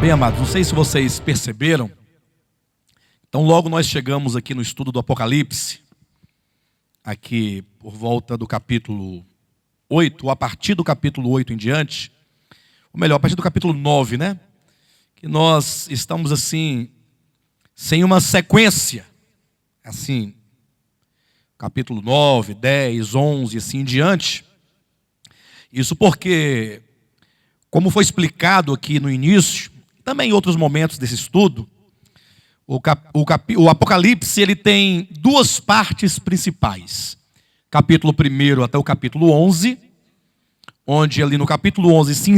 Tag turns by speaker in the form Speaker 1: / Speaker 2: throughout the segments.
Speaker 1: Bem, amados, não sei se vocês perceberam, então logo nós chegamos aqui no estudo do Apocalipse, aqui por volta do capítulo 8, ou a partir do capítulo 8 em diante, ou melhor, a partir do capítulo 9, né? Que nós estamos assim, sem uma sequência, assim, capítulo 9, 10, 11, assim em diante. Isso porque, como foi explicado aqui no início, também em outros momentos desse estudo, o Apocalipse ele tem duas partes principais. Capítulo 1 até o capítulo 11, onde ali no capítulo 11 se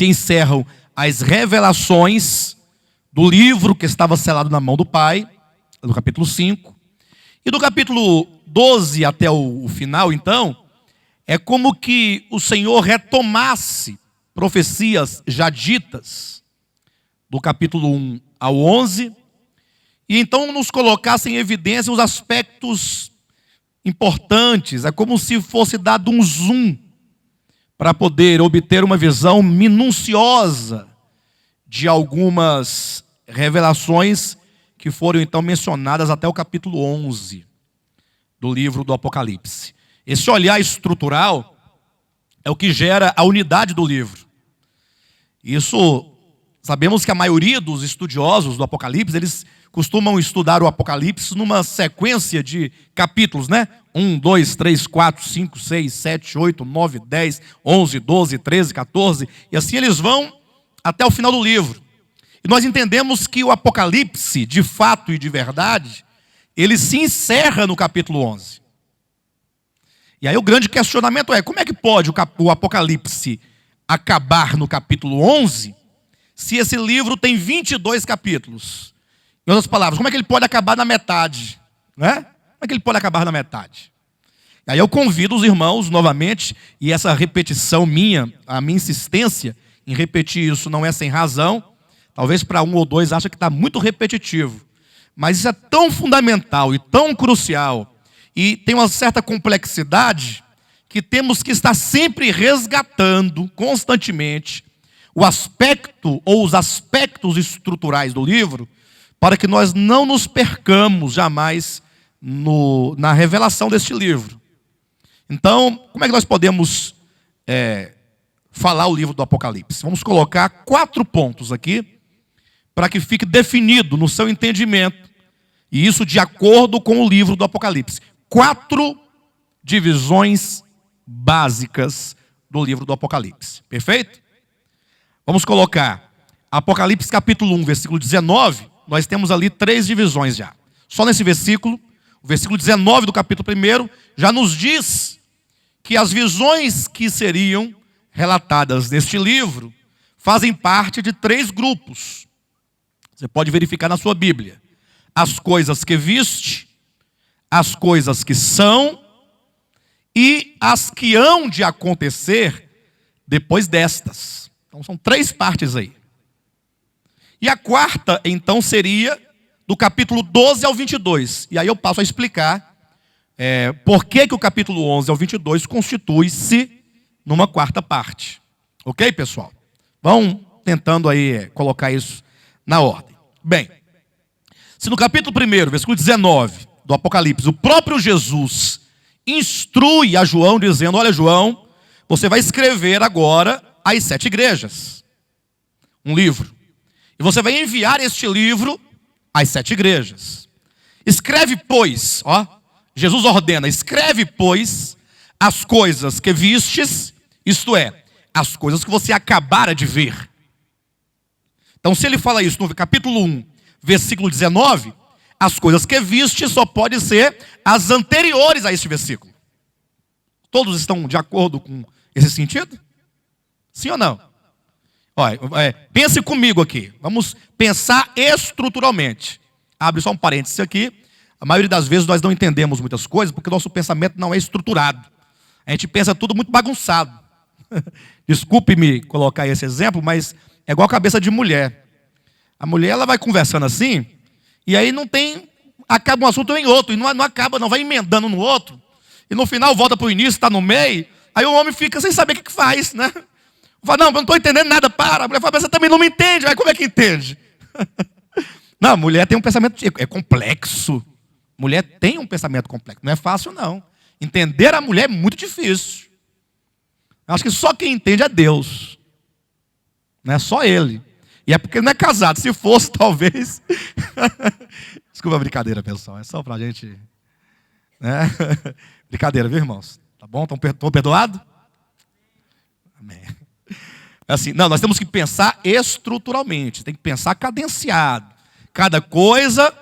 Speaker 1: encerram as revelações do livro que estava selado na mão do Pai, do capítulo 5. E do capítulo 12 até o final, então, é como que o Senhor retomasse profecias já ditas, do capítulo 1 ao 11, e então nos colocasse em evidência os aspectos importantes. É como se fosse dado um zoom para poder obter uma visão minuciosa de algumas revelações que foram então mencionadas até o capítulo 11 do livro do Apocalipse. Esse olhar estrutural é o que gera a unidade do livro. Isso, sabemos que a maioria dos estudiosos do Apocalipse, eles costumam estudar o Apocalipse numa sequência de capítulos, né? 1, 2, 3, 4, 5, 6, 7, 8, 9, 10, 11, 12, 13, 14, e assim eles vão até o final do livro. E nós entendemos que o Apocalipse, de fato e de verdade, ele se encerra no capítulo 11. E aí o grande questionamento é, como é que pode o Apocalipse acabar no capítulo 11, se esse livro tem 22 capítulos? Em outras palavras, como é que ele pode acabar na metade? Né? Como é que ele pode acabar na metade? E aí eu convido os irmãos novamente, e essa repetição minha, a minha insistência em repetir isso não é sem razão. Talvez para um ou dois acha que está muito repetitivo. Mas isso é tão fundamental e tão crucial, e tem uma certa complexidade, que temos que estar sempre resgatando, constantemente, o aspecto ou os aspectos estruturais do livro, para que nós não nos percamos jamais na revelação deste livro. Então, como é que nós podemos falar o livro do Apocalipse? Vamos colocar 4 pontos aqui, para que fique definido no seu entendimento, e isso de acordo com o livro do Apocalipse. 4 divisões básicas do livro do Apocalipse. Perfeito? Vamos colocar Apocalipse capítulo 1, versículo 19. Nós temos ali 3 divisões já. Só nesse versículo, o versículo 19 do capítulo 1, já nos diz que as visões que seriam relatadas neste livro fazem parte de 3 grupos. Você pode verificar na sua Bíblia. As coisas que viste, as coisas que são e as que hão de acontecer depois destas. Então são 3 partes aí. E a 4ª, então, seria do capítulo 12 ao 22. E aí eu passo a explicar por que o capítulo 11 ao 22 constitui-se numa 4ª parte. Ok, pessoal? Vão tentando aí colocar isso na ordem. Bem, se no capítulo 1, versículo 19 do Apocalipse, o próprio Jesus instrui a João dizendo, olha João, você vai escrever agora as 7 igrejas. Um livro. E você vai enviar este livro às 7 igrejas. Escreve, pois, Jesus ordena, escreve, pois, as coisas que vistes, isto é, as coisas que você acabara de ver. Então, se ele fala isso no capítulo 1, versículo 19, as coisas que viste só podem ser as anteriores a este versículo. Todos estão de acordo com esse sentido? Sim ou não? Olha, pense comigo aqui. Vamos pensar estruturalmente. Abre só um parênteses aqui. A maioria das vezes nós não entendemos muitas coisas porque o nosso pensamento não é estruturado. A gente pensa tudo muito bagunçado. Desculpe-me colocar esse exemplo, mas é igual a cabeça de mulher. A mulher ela vai conversando assim, e aí não tem, acaba um assunto em outro, e não acaba, não vai emendando no outro, e no final volta para o início, está no meio, aí o homem fica sem saber o que faz, né? Fala, não, eu não estou entendendo nada, para. A mulher fala, mas você também não me entende. Aí como é que entende? Não, a mulher tem um pensamento, é complexo. Mulher tem um pensamento complexo, não é fácil não. Entender a mulher é muito difícil. Eu acho que só quem entende é Deus. Não é só Ele. E é porque ele não é casado. Se fosse, talvez... Desculpa a brincadeira, pessoal. É só pra gente... Né? Brincadeira, viu, irmãos? Tá bom? Estão perdoados? Amém. Assim, não, nós temos que pensar estruturalmente. Tem que pensar cadenciado. Cada coisa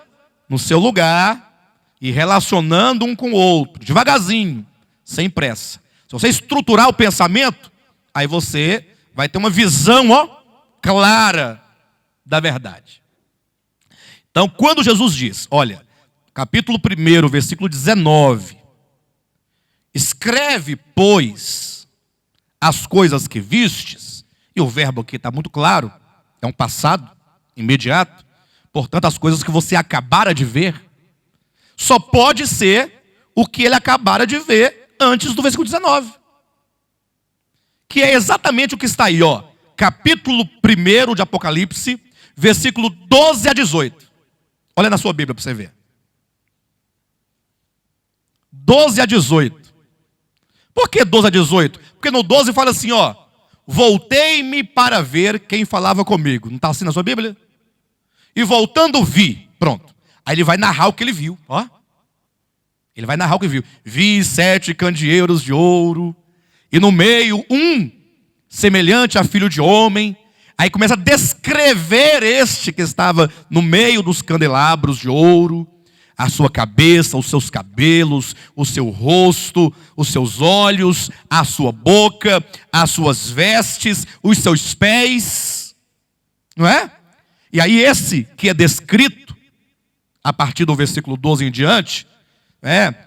Speaker 1: no seu lugar e relacionando um com o outro. Devagarzinho, sem pressa. Se você estruturar o pensamento, aí você vai ter uma visão, clara da verdade. Então, quando Jesus diz, olha, capítulo 1, versículo 19. Escreve, pois, as coisas que vistes, e o verbo aqui está muito claro, é um passado imediato, portanto, as coisas que você acabara de ver, só pode ser o que ele acabara de ver antes do versículo 19. Que é exatamente o que está aí, capítulo 1 de Apocalipse, versículo 12 a 18. Olha na sua Bíblia para você ver. 12 a 18. Por que 12 a 18? Porque no 12 fala assim, voltei-me para ver quem falava comigo. Não está assim na sua Bíblia? E voltando vi. Pronto. Aí ele vai narrar o que ele viu. Ele vai narrar o que viu. Vi 7 candeeiros de ouro. E no meio semelhante a filho de homem. Aí começa a descrever este que estava no meio dos candelabros de ouro. A sua cabeça, os seus cabelos, o seu rosto, os seus olhos, a sua boca, as suas vestes, os seus pés. Não é? E aí esse que é descrito, a partir do versículo 12 em diante,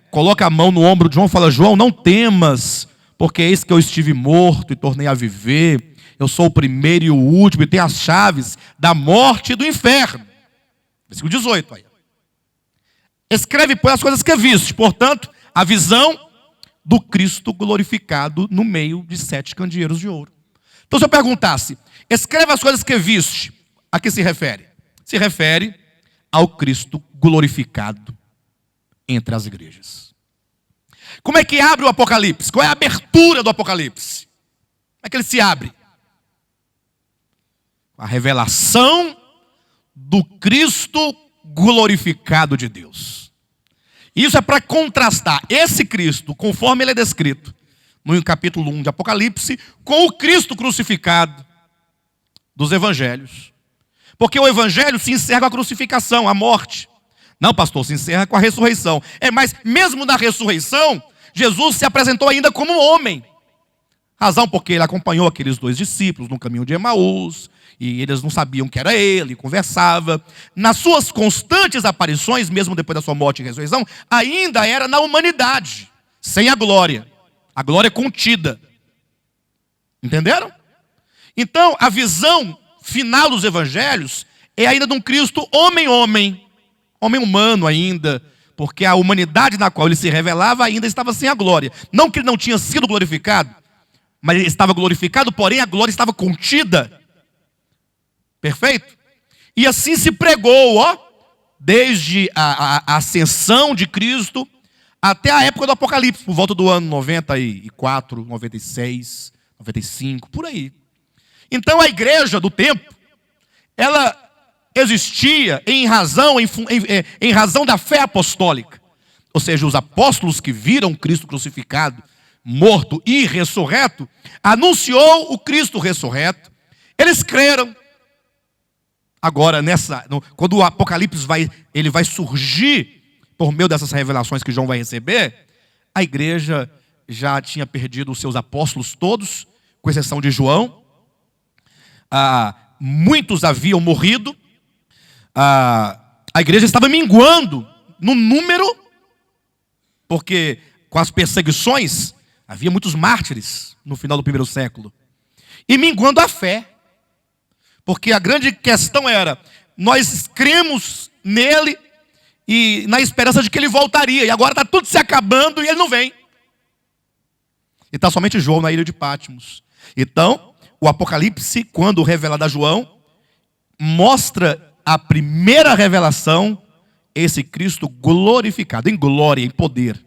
Speaker 1: coloca a mão no ombro de João e fala, João, não temas, porque eis que eu estive morto e tornei a viver. Eu sou o primeiro e o último e tenho as chaves da morte e do inferno. Versículo 18 aí. Escreve, pois, as coisas que viste. Portanto, a visão do Cristo glorificado no meio de 7 candeeiros de ouro. Então, se eu perguntasse, escreve as coisas que viste, a que se refere? Se refere ao Cristo glorificado entre as igrejas. Como é que abre o Apocalipse? Qual é a abertura do Apocalipse? Como é que ele se abre? A revelação do Cristo glorificado de Deus. Isso é para contrastar esse Cristo, conforme ele é descrito no capítulo 1 de Apocalipse, com o Cristo crucificado dos evangelhos. Porque o evangelho se encerra com a crucificação, a morte. Não, pastor, se encerra com a ressurreição. Mas mesmo na ressurreição, Jesus se apresentou ainda como homem. Razão porque ele acompanhou aqueles 2 discípulos no caminho de Emaús, e eles não sabiam que era ele, conversava. Nas suas constantes aparições, mesmo depois da sua morte e ressurreição, ainda era na humanidade, sem a glória contida. Entenderam? Então, a visão final dos evangelhos é ainda de um Cristo homem humano ainda, porque a humanidade na qual ele se revelava ainda estava sem a glória. Não que ele não tinha sido glorificado, mas ele estava glorificado, porém a glória estava contida. Perfeito? E assim se pregou, desde a ascensão de Cristo até a época do Apocalipse, por volta do ano 94, 96, 95, por aí. Então a igreja do tempo, ela existia em razão da fé apostólica. Ou seja, os apóstolos que viram Cristo crucificado, morto e ressurreto, anunciou o Cristo ressurreto, eles creram. Agora, quando o Apocalipse ele vai surgir por meio dessas revelações que João vai receber, a igreja já tinha perdido os seus apóstolos todos, com exceção de João. Muitos haviam morrido. A igreja estava minguando no número, porque com as perseguições, havia muitos mártires no final do 1º século. E minguando a fé. Porque a grande questão era, nós cremos nele e na esperança de que ele voltaria. E agora está tudo se acabando e ele não vem. E está somente João na ilha de Patmos. Então, o Apocalipse, quando revelado a João, mostra a primeira revelação, esse Cristo glorificado, em glória, em poder.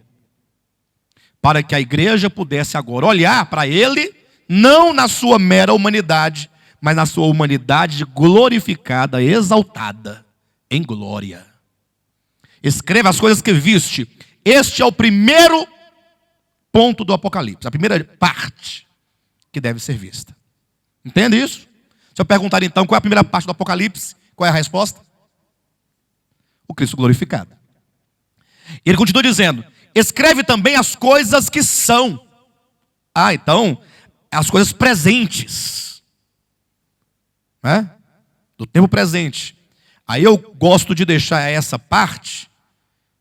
Speaker 1: Para que a igreja pudesse agora olhar para ele, não na sua mera humanidade, mas na sua humanidade glorificada, exaltada, em glória. Escreva as coisas que viste. Este é o primeiro ponto do Apocalipse, a primeira parte que deve ser vista. Entende isso? Se eu perguntar então qual é a primeira parte do Apocalipse, qual é a resposta? O Cristo glorificado. E ele continua dizendo: escreve também as coisas que são. Então, as coisas presentes, né? Do tempo presente. Aí eu gosto de deixar essa parte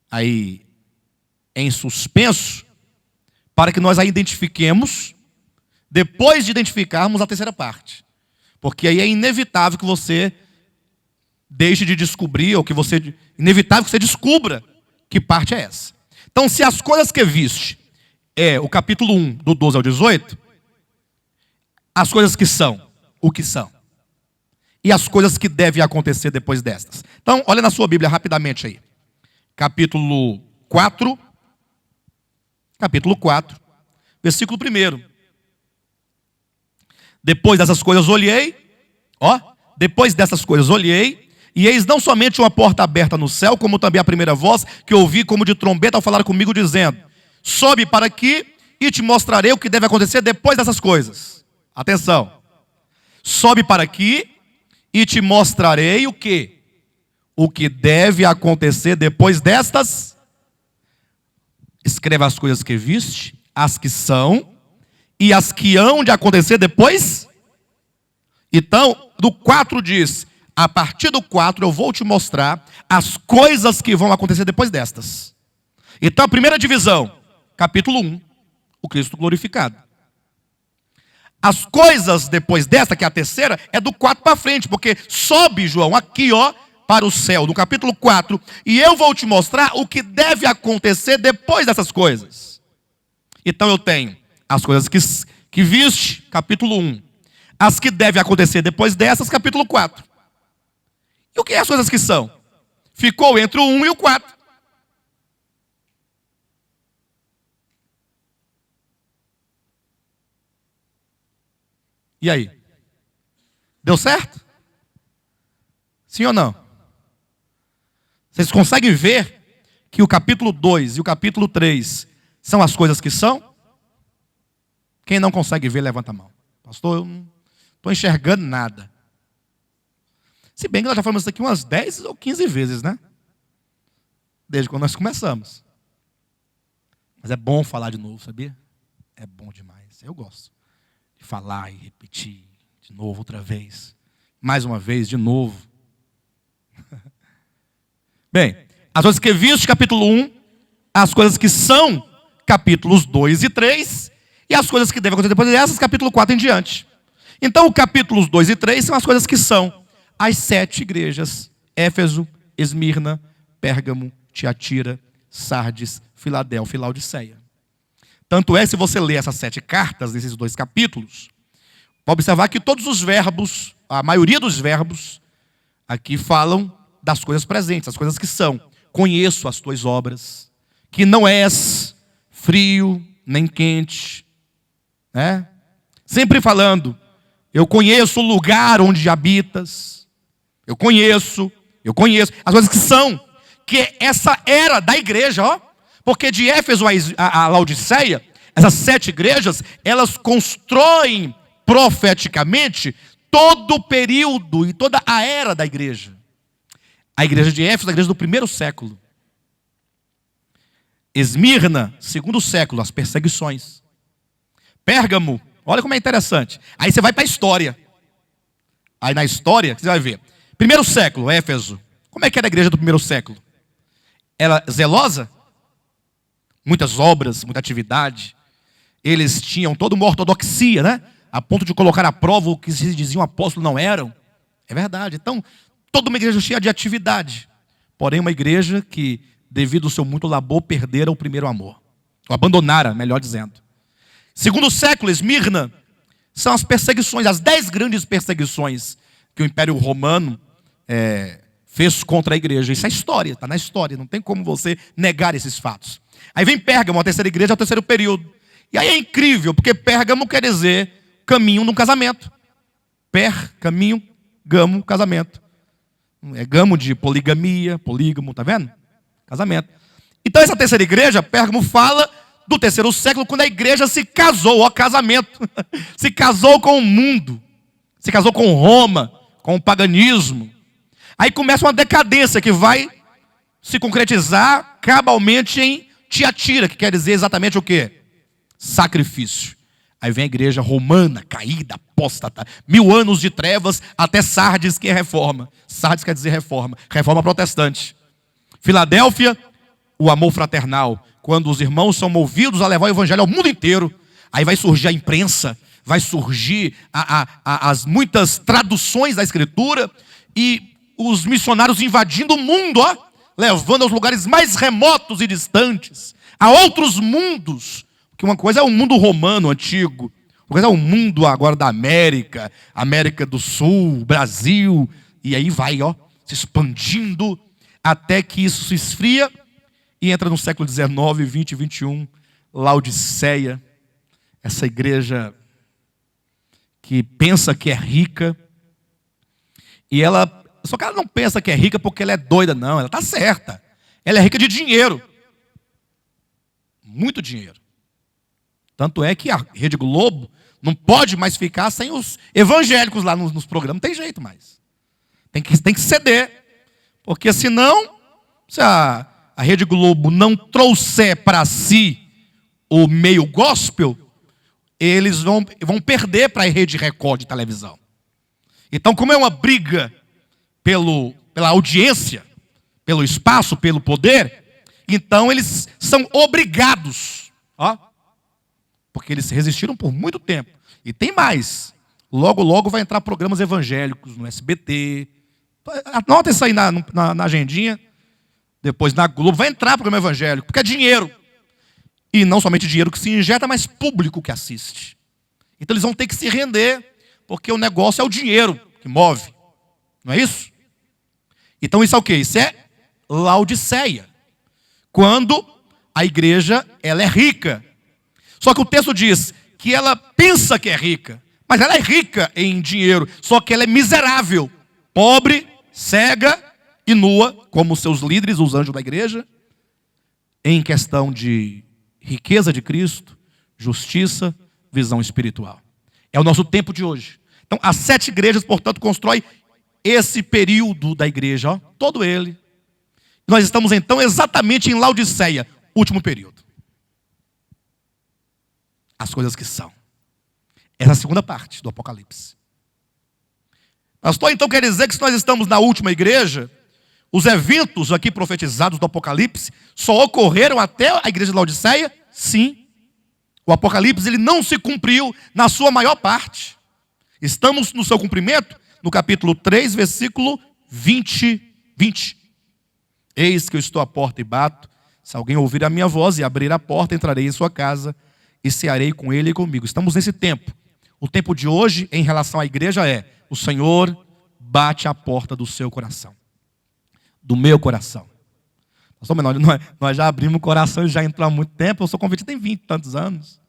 Speaker 1: aí em suspenso, para que nós a identifiquemos, depois de identificarmos a terceira parte. Porque aí é inevitável que você deixe de descobrir, ou inevitável que você descubra que parte é essa. Então, se as coisas que viste é o capítulo 1, do 12 ao 18, as coisas que são, o que são. E as coisas que devem acontecer depois destas. Então, olha na sua Bíblia rapidamente aí. Capítulo 4, versículo 1. Depois dessas coisas olhei, depois dessas coisas olhei, e eis não somente uma porta aberta no céu, como também a primeira voz que ouvi como de trombeta ao falar comigo, dizendo: sobe para aqui e te mostrarei o que deve acontecer depois dessas coisas. Atenção. Sobe para aqui e te mostrarei o quê? O que deve acontecer depois destas. Escreva as coisas que viste, as que são e as que hão de acontecer depois. Então, do 4 diz: a partir do 4 eu vou te mostrar as coisas que vão acontecer depois destas. Então, a primeira divisão, capítulo 1, o Cristo glorificado. As coisas depois desta, que é a terceira, é do 4 para frente, porque sobe, João, aqui, para o céu, no capítulo 4, e eu vou te mostrar o que deve acontecer depois dessas coisas. Então eu tenho as coisas que viste, capítulo 1, as que devem acontecer depois dessas, capítulo 4. E o que é as coisas que são? Ficou entre o 1 e o 4. E aí? Deu certo? Sim ou não? Vocês conseguem ver que o capítulo 2 e o capítulo 3 são as coisas que são? Quem não consegue ver, levanta a mão. Pastor, eu não estou enxergando nada. Se bem que nós já falamos isso aqui umas 10 ou 15 vezes, né? Desde quando nós começamos. Mas é bom falar de novo, sabia? É bom demais. Eu gosto de falar e repetir de novo, outra vez. Mais uma vez, de novo. Bem, as coisas que viste, capítulo 1, as coisas que são, capítulos 2 e 3, e as coisas que devem acontecer depois dessas, capítulo 4 em diante. Então, capítulos 2 e 3 são as coisas que são as 7 igrejas: Éfeso, Esmirna, Pérgamo, Tiatira, Sardes, Filadélfia e Laodiceia. Tanto é, se você ler essas 7 cartas, nesses 2 capítulos, vai observar que todos os verbos, a maioria dos verbos, aqui falam das coisas presentes, as coisas que são. Conheço as tuas obras, que não és frio nem quente, né? Sempre falando, eu conheço o lugar onde habitas, eu conheço, as coisas que são, que essa era da igreja, porque de Éfeso a Laodiceia, essas 7 igrejas, elas constroem profeticamente todo o período e toda a era da igreja. A igreja de Éfeso, a igreja do 1º século. Esmirna, 2º século, as perseguições. Pérgamo, olha como é interessante. Aí você vai para a história. Aí na história, você vai ver. 1º século, Éfeso. Como é que era a igreja do 1º século? Era zelosa? Muitas obras, muita atividade. Eles tinham toda uma ortodoxia, né? A ponto de colocar à prova o que se diziam apóstolos não eram. É verdade. Então, toda uma igreja cheia de atividade. Porém, uma igreja que, devido ao seu muito labor, perdera o primeiro amor. Ou abandonara, melhor dizendo. 2º século, Esmirna. são as perseguições, as 10 grandes perseguições que o Império Romano fez contra a igreja. Isso é história, está na história, não tem como você negar esses fatos. Aí vem Pérgamo, a terceira igreja, é o terceiro período. E aí é incrível, porque Pérgamo quer dizer caminho num casamento. Caminho, gamo, casamento. É gamo de poligamia, polígamo, tá vendo? Casamento. Então essa terceira igreja, Pérgamo, fala do terceiro século, quando a igreja se casou, ó, casamento. Se casou com o mundo. Se casou com Roma, com o paganismo. Aí começa uma decadência que vai se concretizar cabalmente em Tiatira, que quer dizer exatamente o quê? Sacrifício. Aí vem a igreja romana, caída, apóstata, 1000 anos de trevas, até Sardes, que é reforma. Sardes quer dizer reforma, reforma protestante. Filadélfia, o amor fraternal, quando os irmãos são movidos a levar o evangelho ao mundo inteiro. Aí vai surgir a imprensa, vai surgir as muitas traduções da escritura, e os missionários invadindo o mundo, ó, levando aos lugares mais remotos e distantes, a outros mundos. Porque uma coisa é o mundo romano antigo, outra coisa é o mundo agora da América, América do Sul, Brasil, e aí vai, ó, se expandindo até que isso se esfria e entra no século XIX, XX e XXI, Laodiceia, essa igreja que pensa que é rica, e só que ela não pensa que é rica porque ela é doida, não, ela está certa. Ela é rica de dinheiro, muito dinheiro. Tanto é que a Rede Globo não pode mais ficar sem os evangélicos lá nos programas. Não tem jeito mais. Tem que ceder. Porque senão, se a Rede Globo não trouxer para si o meio gospel, eles vão perder para a Rede Record de televisão. Então, como é uma briga pela audiência, pelo espaço, pelo poder, então eles são obrigados, ó, porque eles resistiram por muito tempo. E tem mais. Logo, logo vai entrar programas evangélicos no SBT. Anota isso aí na agendinha. Depois na Globo vai entrar programa evangélico, porque é dinheiro. E não somente dinheiro que se injeta, mas público que assiste. Então eles vão ter que se render, porque o negócio é o dinheiro que move. Não é isso? Então isso é o quê? Isso é Laodiceia. Quando a igreja ela é rica. Só que o texto diz que ela pensa que é rica, mas ela é rica em dinheiro, só que ela é miserável, pobre, cega e nua, como seus líderes, os anjos da igreja, em questão de riqueza de Cristo, justiça, visão espiritual. É o nosso tempo de hoje. Então, as 7 igrejas, portanto, constroem esse período da igreja, ó, todo ele. Nós estamos, então, exatamente em Laodiceia, último período. As coisas que são. Essa é a segunda parte do Apocalipse. Pastor, então quer dizer que se nós estamos na última igreja, os eventos aqui profetizados do Apocalipse só ocorreram até a igreja de Laodiceia? Sim. O Apocalipse ele não se cumpriu na sua maior parte. Estamos no seu cumprimento no capítulo 3, versículo 20. Eis que eu estou à porta e bato. Se alguém ouvir a minha voz e abrir a porta, entrarei em sua casa e cearei com ele e comigo. Estamos nesse tempo. O tempo de hoje, em relação à igreja, é: o Senhor bate à porta do seu coração. Do meu coração. Nós já abrimos o coração e já entramos há muito tempo. Eu sou convertido tem 20 e tantos anos.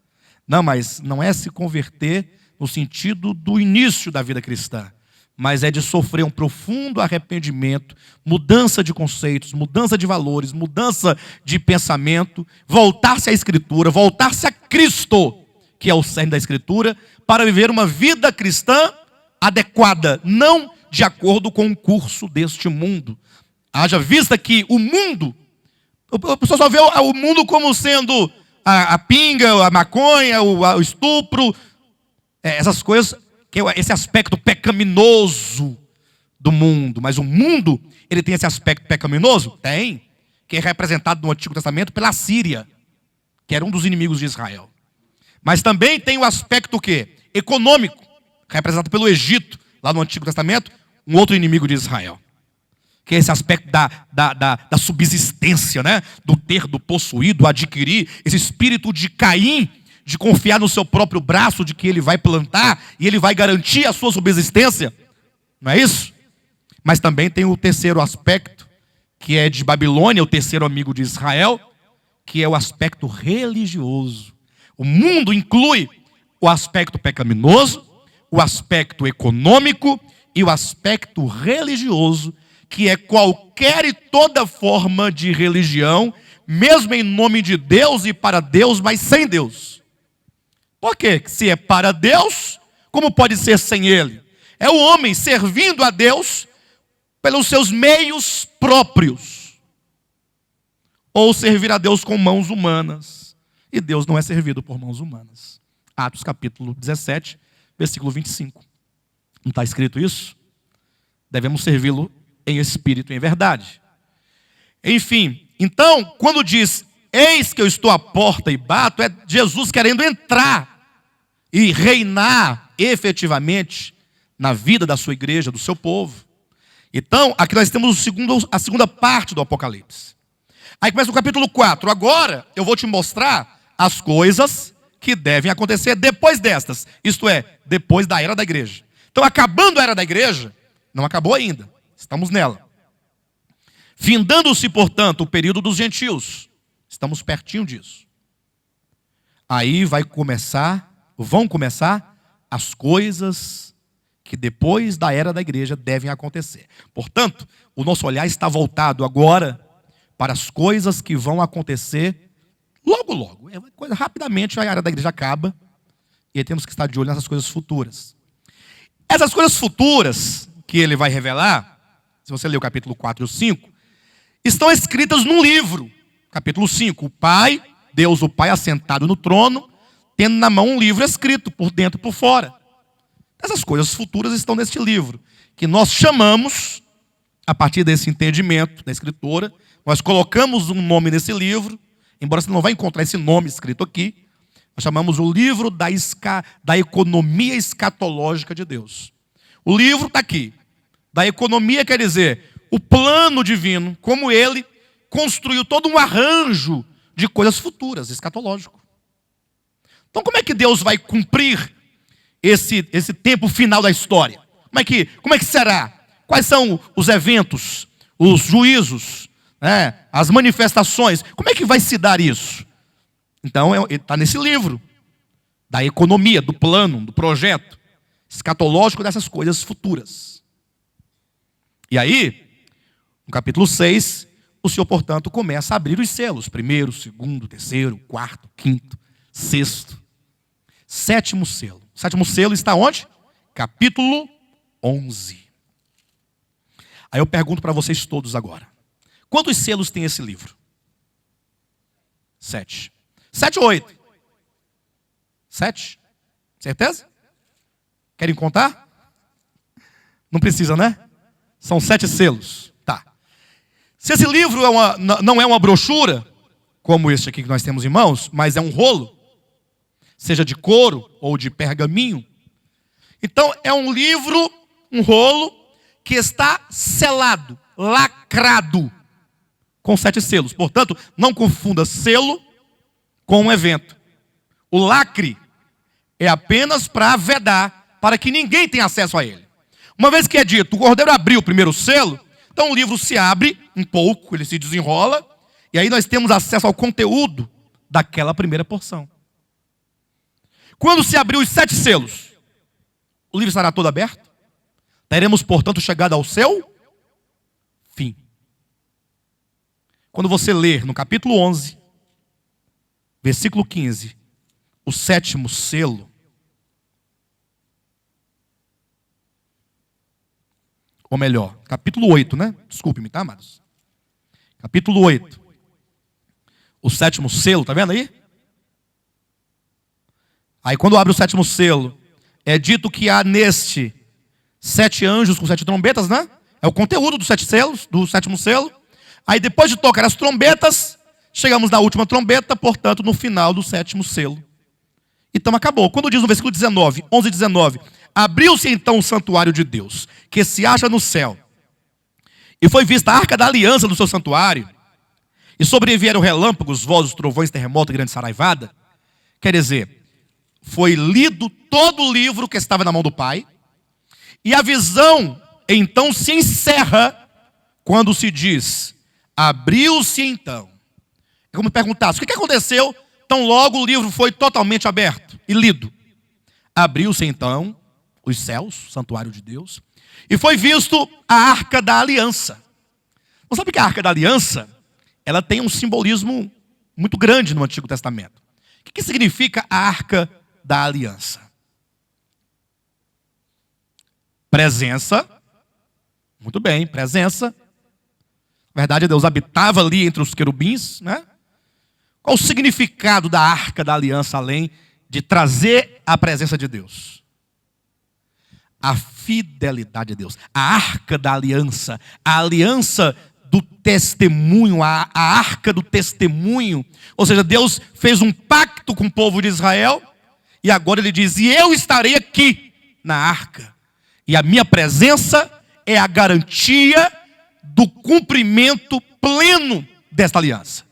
Speaker 1: Não, mas não é se converter no sentido do início da vida cristã, mas é de sofrer um profundo arrependimento, mudança de conceitos, mudança de valores, mudança de pensamento, voltar-se à Escritura, voltar-se a Cristo, que é o cerne da Escritura, para viver uma vida cristã adequada, não de acordo com o curso deste mundo. Haja vista que o mundo, a pessoa só vê o mundo como sendo a pinga, a maconha, o estupro, essas coisas, esse aspecto pecaminoso do mundo. Mas o mundo, ele tem esse aspecto pecaminoso? Tem. Que é representado no Antigo Testamento pela Síria, que era um dos inimigos de Israel. Mas também tem o aspecto o quê? Econômico, representado pelo Egito, lá no Antigo Testamento, um outro inimigo de Israel. Que é esse aspecto da subsistência, né? Do ter, do possuir, do adquirir. Esse espírito de Caim de confiar no seu próprio braço, de que ele vai plantar e ele vai garantir a sua subsistência. Não é isso? Mas também tem o terceiro aspecto, que é de Babilônia, o terceiro amigo de Israel, que é o aspecto religioso. O mundo inclui o aspecto pecaminoso, o aspecto econômico e o aspecto religioso, que é qualquer e toda forma de religião, mesmo em nome de Deus e para Deus, mas sem Deus. Por quê? Se é para Deus, como pode ser sem Ele? É o homem servindo a Deus pelos seus meios próprios, ou servir a Deus com mãos humanas. E Deus não é servido por mãos humanas. Atos capítulo 17, versículo 25. Não está escrito isso? Devemos servi-lo em espírito e em verdade. Enfim, então, quando diz, eis que eu estou à porta e bato, é Jesus querendo entrar e reinar efetivamente na vida da sua igreja, do seu povo. Então, aqui nós temos a segunda parte do Apocalipse. Aí começa o capítulo 4. Agora eu vou te mostrar as coisas que devem acontecer depois destas. Isto é, depois da era da igreja. Então, acabando a era da igreja, não acabou ainda. Estamos nela. Findando-se, portanto, o período dos gentios. Estamos pertinho disso. Aí vão começar as coisas que depois da era da igreja devem acontecer. Portanto, o nosso olhar está voltado agora para as coisas que vão acontecer logo. Rapidamente a era da igreja acaba e aí temos que estar de olho nessas coisas futuras. Essas coisas futuras que ele vai revelar, se você ler o capítulo 4 e o 5, estão escritas num livro. Capítulo 5, Deus o Pai assentado no trono, tendo na mão um livro escrito por dentro e por fora. Essas coisas futuras estão neste livro, que nós chamamos, a partir desse entendimento da escritora, nós colocamos um nome nesse livro, embora você não vai encontrar esse nome escrito aqui, nós chamamos o livro da economia escatológica de Deus. O livro está aqui. Da economia quer dizer o plano divino, como ele construiu todo um arranjo de coisas futuras, escatológico. Então como é que Deus vai cumprir esse tempo final da história? Como é que será? Quais são os eventos, os juízos, as manifestações? Como é que vai se dar isso? Então, está nesse livro, da economia, do plano, do projeto escatológico dessas coisas futuras. E aí, no capítulo 6, o Senhor, portanto, começa a abrir os selos. Primeiro, segundo, terceiro, quarto, quinto, sexto, sétimo selo. O sétimo selo está onde? Capítulo 11. Aí eu pergunto para vocês todos agora. Quantos selos tem esse livro? 7. 7 ou 8? 7? Certeza? Querem contar? Não precisa, né? São 7 selos. Tá. Se esse livro não é uma brochura, como este aqui que nós temos em mãos, mas é um rolo, seja de couro ou de pergaminho, então é um livro, um rolo, que está selado, lacrado, com 7 selos. Portanto, não confunda selo com um evento. O lacre é apenas para vedar, para que ninguém tenha acesso a ele. Uma vez que é dito, o cordeiro abriu o primeiro selo, então o livro se abre um pouco, ele se desenrola, e aí nós temos acesso ao conteúdo daquela primeira porção. Quando se abrir os 7 selos, o livro estará todo aberto. Teremos, portanto, chegado ao seu fim. Quando você ler no capítulo 11, versículo 15, o sétimo selo, ou melhor, capítulo 8, né? Desculpe-me, tá, amados? Capítulo 8. O sétimo selo, tá vendo aí? Aí quando abre o sétimo selo, é dito que há neste 7 anjos com 7 trombetas, né? É o conteúdo dos 7 selos, do sétimo selo. Aí depois de tocar as trombetas, chegamos na última trombeta, portanto, no final do sétimo selo. Então acabou. Quando diz no versículo 19, 11 e 19, abriu-se então o santuário de Deus, que se acha no céu. E foi vista a arca da aliança do seu santuário. E sobrevieram relâmpagos, vozes, trovões, terremoto e grande saraivada. quer dizer, foi lido todo o livro que estava na mão do Pai, e a visão então se encerra quando se diz, abriu-se então. É como perguntasse, o que aconteceu tão logo o livro foi totalmente aberto e lido? Abriu-se então os céus, o santuário de Deus, e foi visto a Arca da Aliança. Você sabe que a Arca da Aliança, ela tem um simbolismo muito grande no Antigo Testamento. O que significa a Arca da Aliança? Presença. Muito bem, presença. Na verdade, Deus habitava ali entre os querubins, né? Qual o significado da Arca da Aliança, além de trazer a presença de Deus? A fidelidade de Deus. A Arca da Aliança. A aliança do testemunho. A Arca do testemunho. Ou seja, Deus fez um pacto com o povo de Israel. E agora ele diz, e eu estarei aqui na Arca. E a minha presença é a garantia do cumprimento pleno desta aliança.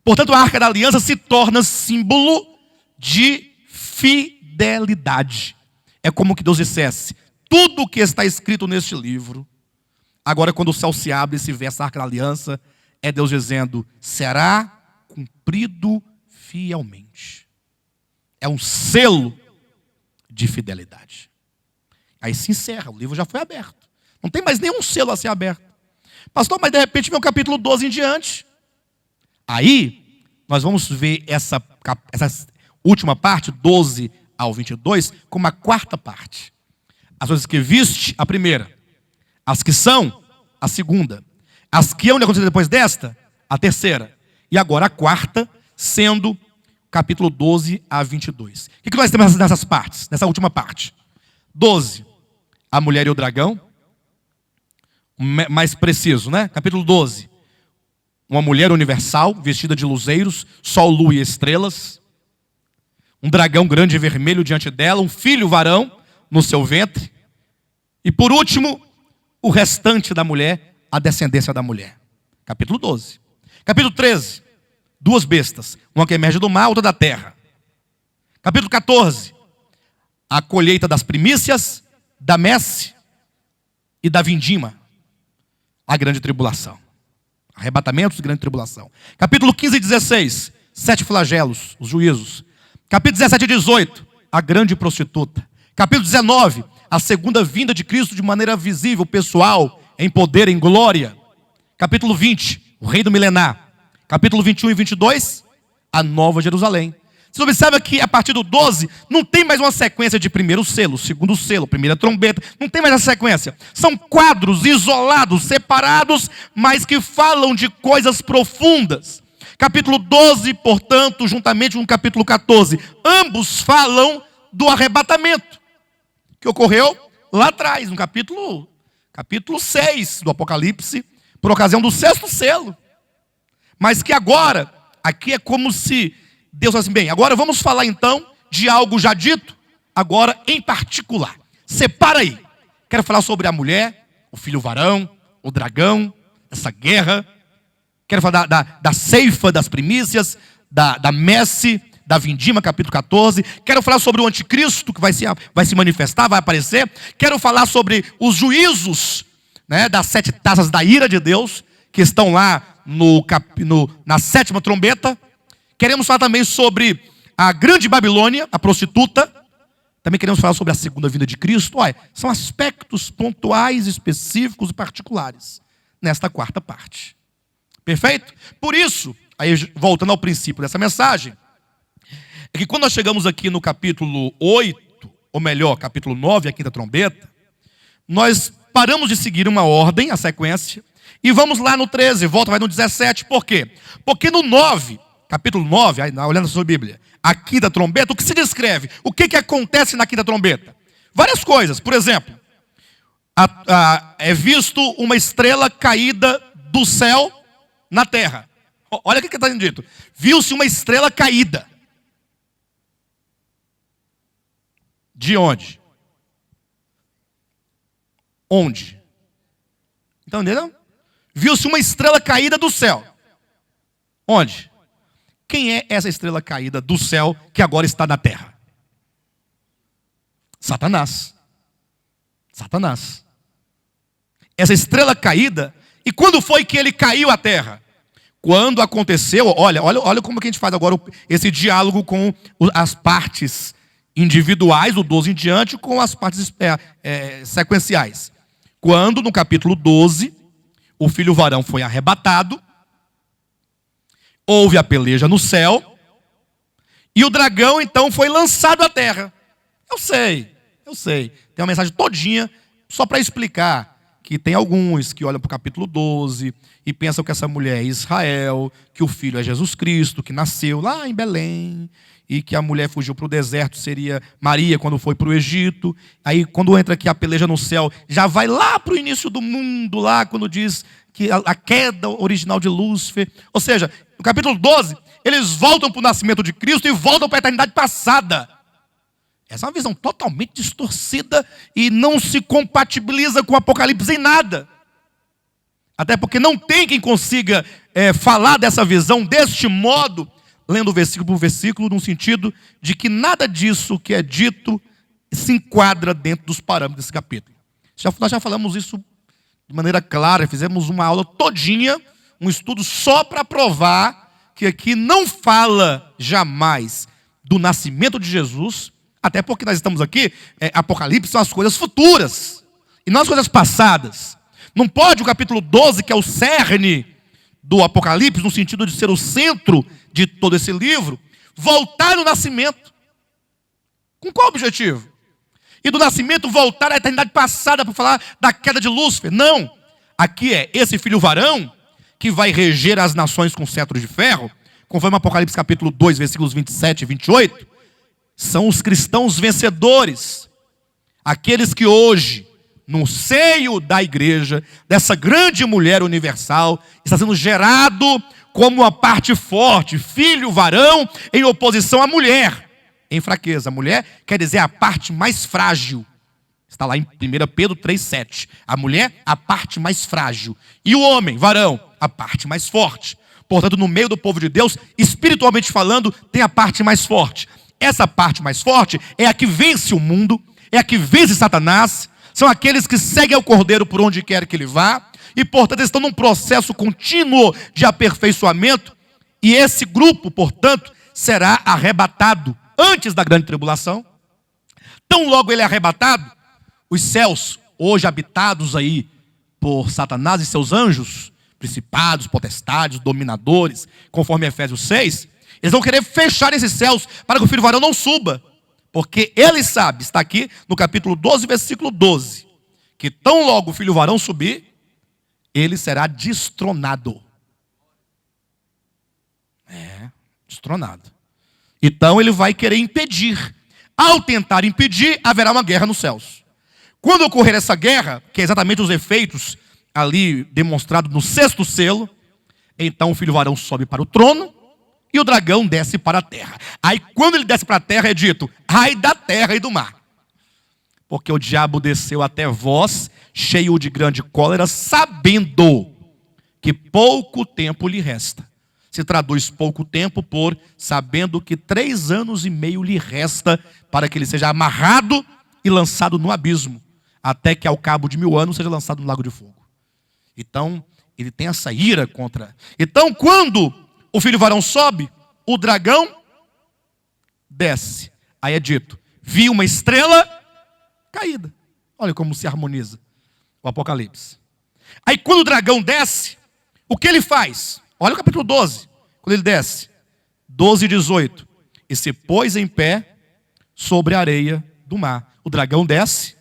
Speaker 1: Portanto, a Arca da Aliança se torna símbolo de fidelidade. É como que Deus dissesse, tudo o que está escrito neste livro, agora quando o céu se abre e se vê essa Arca da Aliança, é Deus dizendo, será cumprido fielmente. É um selo de fidelidade. Aí se encerra, o livro já foi aberto. Não tem mais nenhum selo a ser aberto. Pastor, mas de repente vem o capítulo 12 em diante. Aí, nós vamos ver essa última parte, 12 ao 22, como a quarta parte. As coisas que viste, a primeira. As que são, a segunda. As que hão de acontecer depois desta, a terceira. E agora a quarta, sendo capítulo 12 a 22. O que nós temos nessas partes, nessa última parte? 12, a mulher e o dragão. Mais preciso, né? Capítulo 12. Uma mulher universal, vestida de luzeiros, sol, lua e estrelas. Um dragão grande e vermelho diante dela, um filho varão no seu ventre. E por último, o restante da mulher, a descendência da mulher. Capítulo 12. Capítulo 13. Duas bestas, uma que emerge do mar, outra da terra. Capítulo 14. A colheita das primícias, da messe e da vindima. A grande tribulação. Arrebatamentos e grande tribulação. Capítulo 15 e 16. 7 flagelos, os juízos. Capítulo 17 e 18. A grande prostituta. Capítulo 19. A segunda vinda de Cristo de maneira visível, pessoal, em poder, em glória. Capítulo 20. O reino milenar. Capítulo 21 e 22. A nova Jerusalém. Você observa que a partir do 12, não tem mais uma sequência de primeiro selo, segundo selo, primeira trombeta. Não tem mais essa sequência. São quadros isolados, separados, mas que falam de coisas profundas. Capítulo 12, portanto, juntamente com o capítulo 14, ambos falam do arrebatamento, que ocorreu lá atrás, no capítulo 6 do Apocalipse, por ocasião do 6º selo. Mas que agora, aqui é como se Deus fala assim, bem, agora vamos falar então de algo já dito, agora em particular. Separa aí. Quero falar sobre a mulher, o filho varão, o dragão, essa guerra. Quero falar da ceifa das primícias, da messe, da vindima, capítulo 14. Quero falar sobre o anticristo que vai se manifestar, vai aparecer. Quero falar sobre os juízos, né, das 7 taças da ira de Deus, que estão lá na 7ª trombeta. Queremos falar também sobre a grande Babilônia, a prostituta. Também queremos falar sobre a segunda vinda de Cristo. Olha, são aspectos pontuais, específicos e particulares nesta quarta parte. Perfeito? Por isso, aí voltando ao princípio dessa mensagem, é que quando nós chegamos aqui no capítulo 8, ou melhor, capítulo 9, a quinta trombeta, nós paramos de seguir uma ordem, a sequência, e vamos lá no 13, vai no 17. Por quê? Porque no 9... Capítulo 9, olhando a sua Bíblia, a quinta trombeta, o que se descreve? O que acontece na quinta trombeta? Várias coisas. Por exemplo, é visto uma estrela caída do céu na terra. Olha o que está sendo dito. Viu-se uma estrela caída. De onde? Onde? Então, entendeu? Viu-se uma estrela caída do céu. Onde? Quem é essa estrela caída do céu que agora está na terra? Satanás. Satanás. Essa estrela caída. E quando foi que ele caiu à terra? Quando aconteceu, olha como que a gente faz agora esse diálogo com as partes individuais, do 12 em diante, com as partes sequenciais. Quando, no capítulo 12, o filho varão foi arrebatado, houve a peleja no céu, e o dragão, então, foi lançado à terra. Eu sei. Tem uma mensagem todinha só para explicar que tem alguns que olham para o capítulo 12 e pensam que essa mulher é Israel, que o filho é Jesus Cristo, que nasceu lá em Belém, e que a mulher fugiu para o deserto, seria Maria quando foi para o Egito. Aí quando entra aqui a peleja no céu, já vai lá para o início do mundo, lá quando diz que a queda original de Lúcifer. Ou seja, no capítulo 12, eles voltam para o nascimento de Cristo e voltam para a eternidade passada. Essa é uma visão totalmente distorcida e não se compatibiliza com o Apocalipse em nada. Até porque não tem quem consiga falar dessa visão deste modo, lendo versículo por versículo, no sentido de que nada disso que é dito se enquadra dentro dos parâmetros desse capítulo. Nós já falamos isso de maneira clara, fizemos uma aula todinha, um estudo só para provar que aqui não fala jamais do nascimento de Jesus, até porque nós estamos aqui, Apocalipse são as coisas futuras, e não as coisas passadas. Não pode o capítulo 12, que é o cerne do Apocalipse, no sentido de ser o centro de todo esse livro, voltar no nascimento. Com qual objetivo? E do nascimento voltar à eternidade passada para falar da queda de Lúcifer. Não. Aqui é esse filho varão que vai reger as nações com cetro de ferro, conforme Apocalipse capítulo 2, versículos 27 e 28, são os cristãos vencedores. Aqueles que hoje, no seio da igreja, dessa grande mulher universal, está sendo gerado como uma parte forte, filho varão em oposição à mulher, em fraqueza. A mulher quer dizer a parte mais frágil. Está lá em 1 Pedro 3,7. A mulher, a parte mais frágil. E o homem, varão, a parte mais forte. Portanto, no meio do povo de Deus, espiritualmente falando, tem a parte mais forte. Essa parte mais forte é a que vence o mundo, é a que vence Satanás. São aqueles que seguem ao Cordeiro por onde quer que ele vá. E, portanto, estão num processo contínuo de aperfeiçoamento. E esse grupo, portanto, será arrebatado antes da grande tribulação. Tão logo ele é arrebatado, os céus, hoje habitados aí por Satanás e seus anjos, principados, potestades, dominadores, conforme Efésios 6, eles vão querer fechar esses céus para que o filho varão não suba. Porque ele sabe, está aqui no capítulo 12, versículo 12, que tão logo o filho varão subir, ele será destronado. Destronado. Então ele vai querer impedir. Ao tentar impedir, haverá uma guerra nos céus. Quando ocorrer essa guerra, que é exatamente os efeitos ali demonstrados no 6º selo, então o filho varão sobe para o trono e o dragão desce para a terra. Aí quando ele desce para a terra é dito, ai da terra e do mar. Porque o diabo desceu até vós, cheio de grande cólera, sabendo que pouco tempo lhe resta. Se traduz pouco tempo por sabendo que 3 anos e meio lhe resta para que ele seja amarrado e lançado no abismo, até que ao cabo de 1000 anos seja lançado no lago de fogo. Então, ele tem essa ira contra. Então, quando o filho varão sobe, o dragão desce. Aí é dito, vi uma estrela caída. Olha como se harmoniza o Apocalipse. Aí quando o dragão desce, o que ele faz? Olha o capítulo 12, quando ele desce. 12 e 18. E se pôs em pé sobre a areia do mar. O dragão desce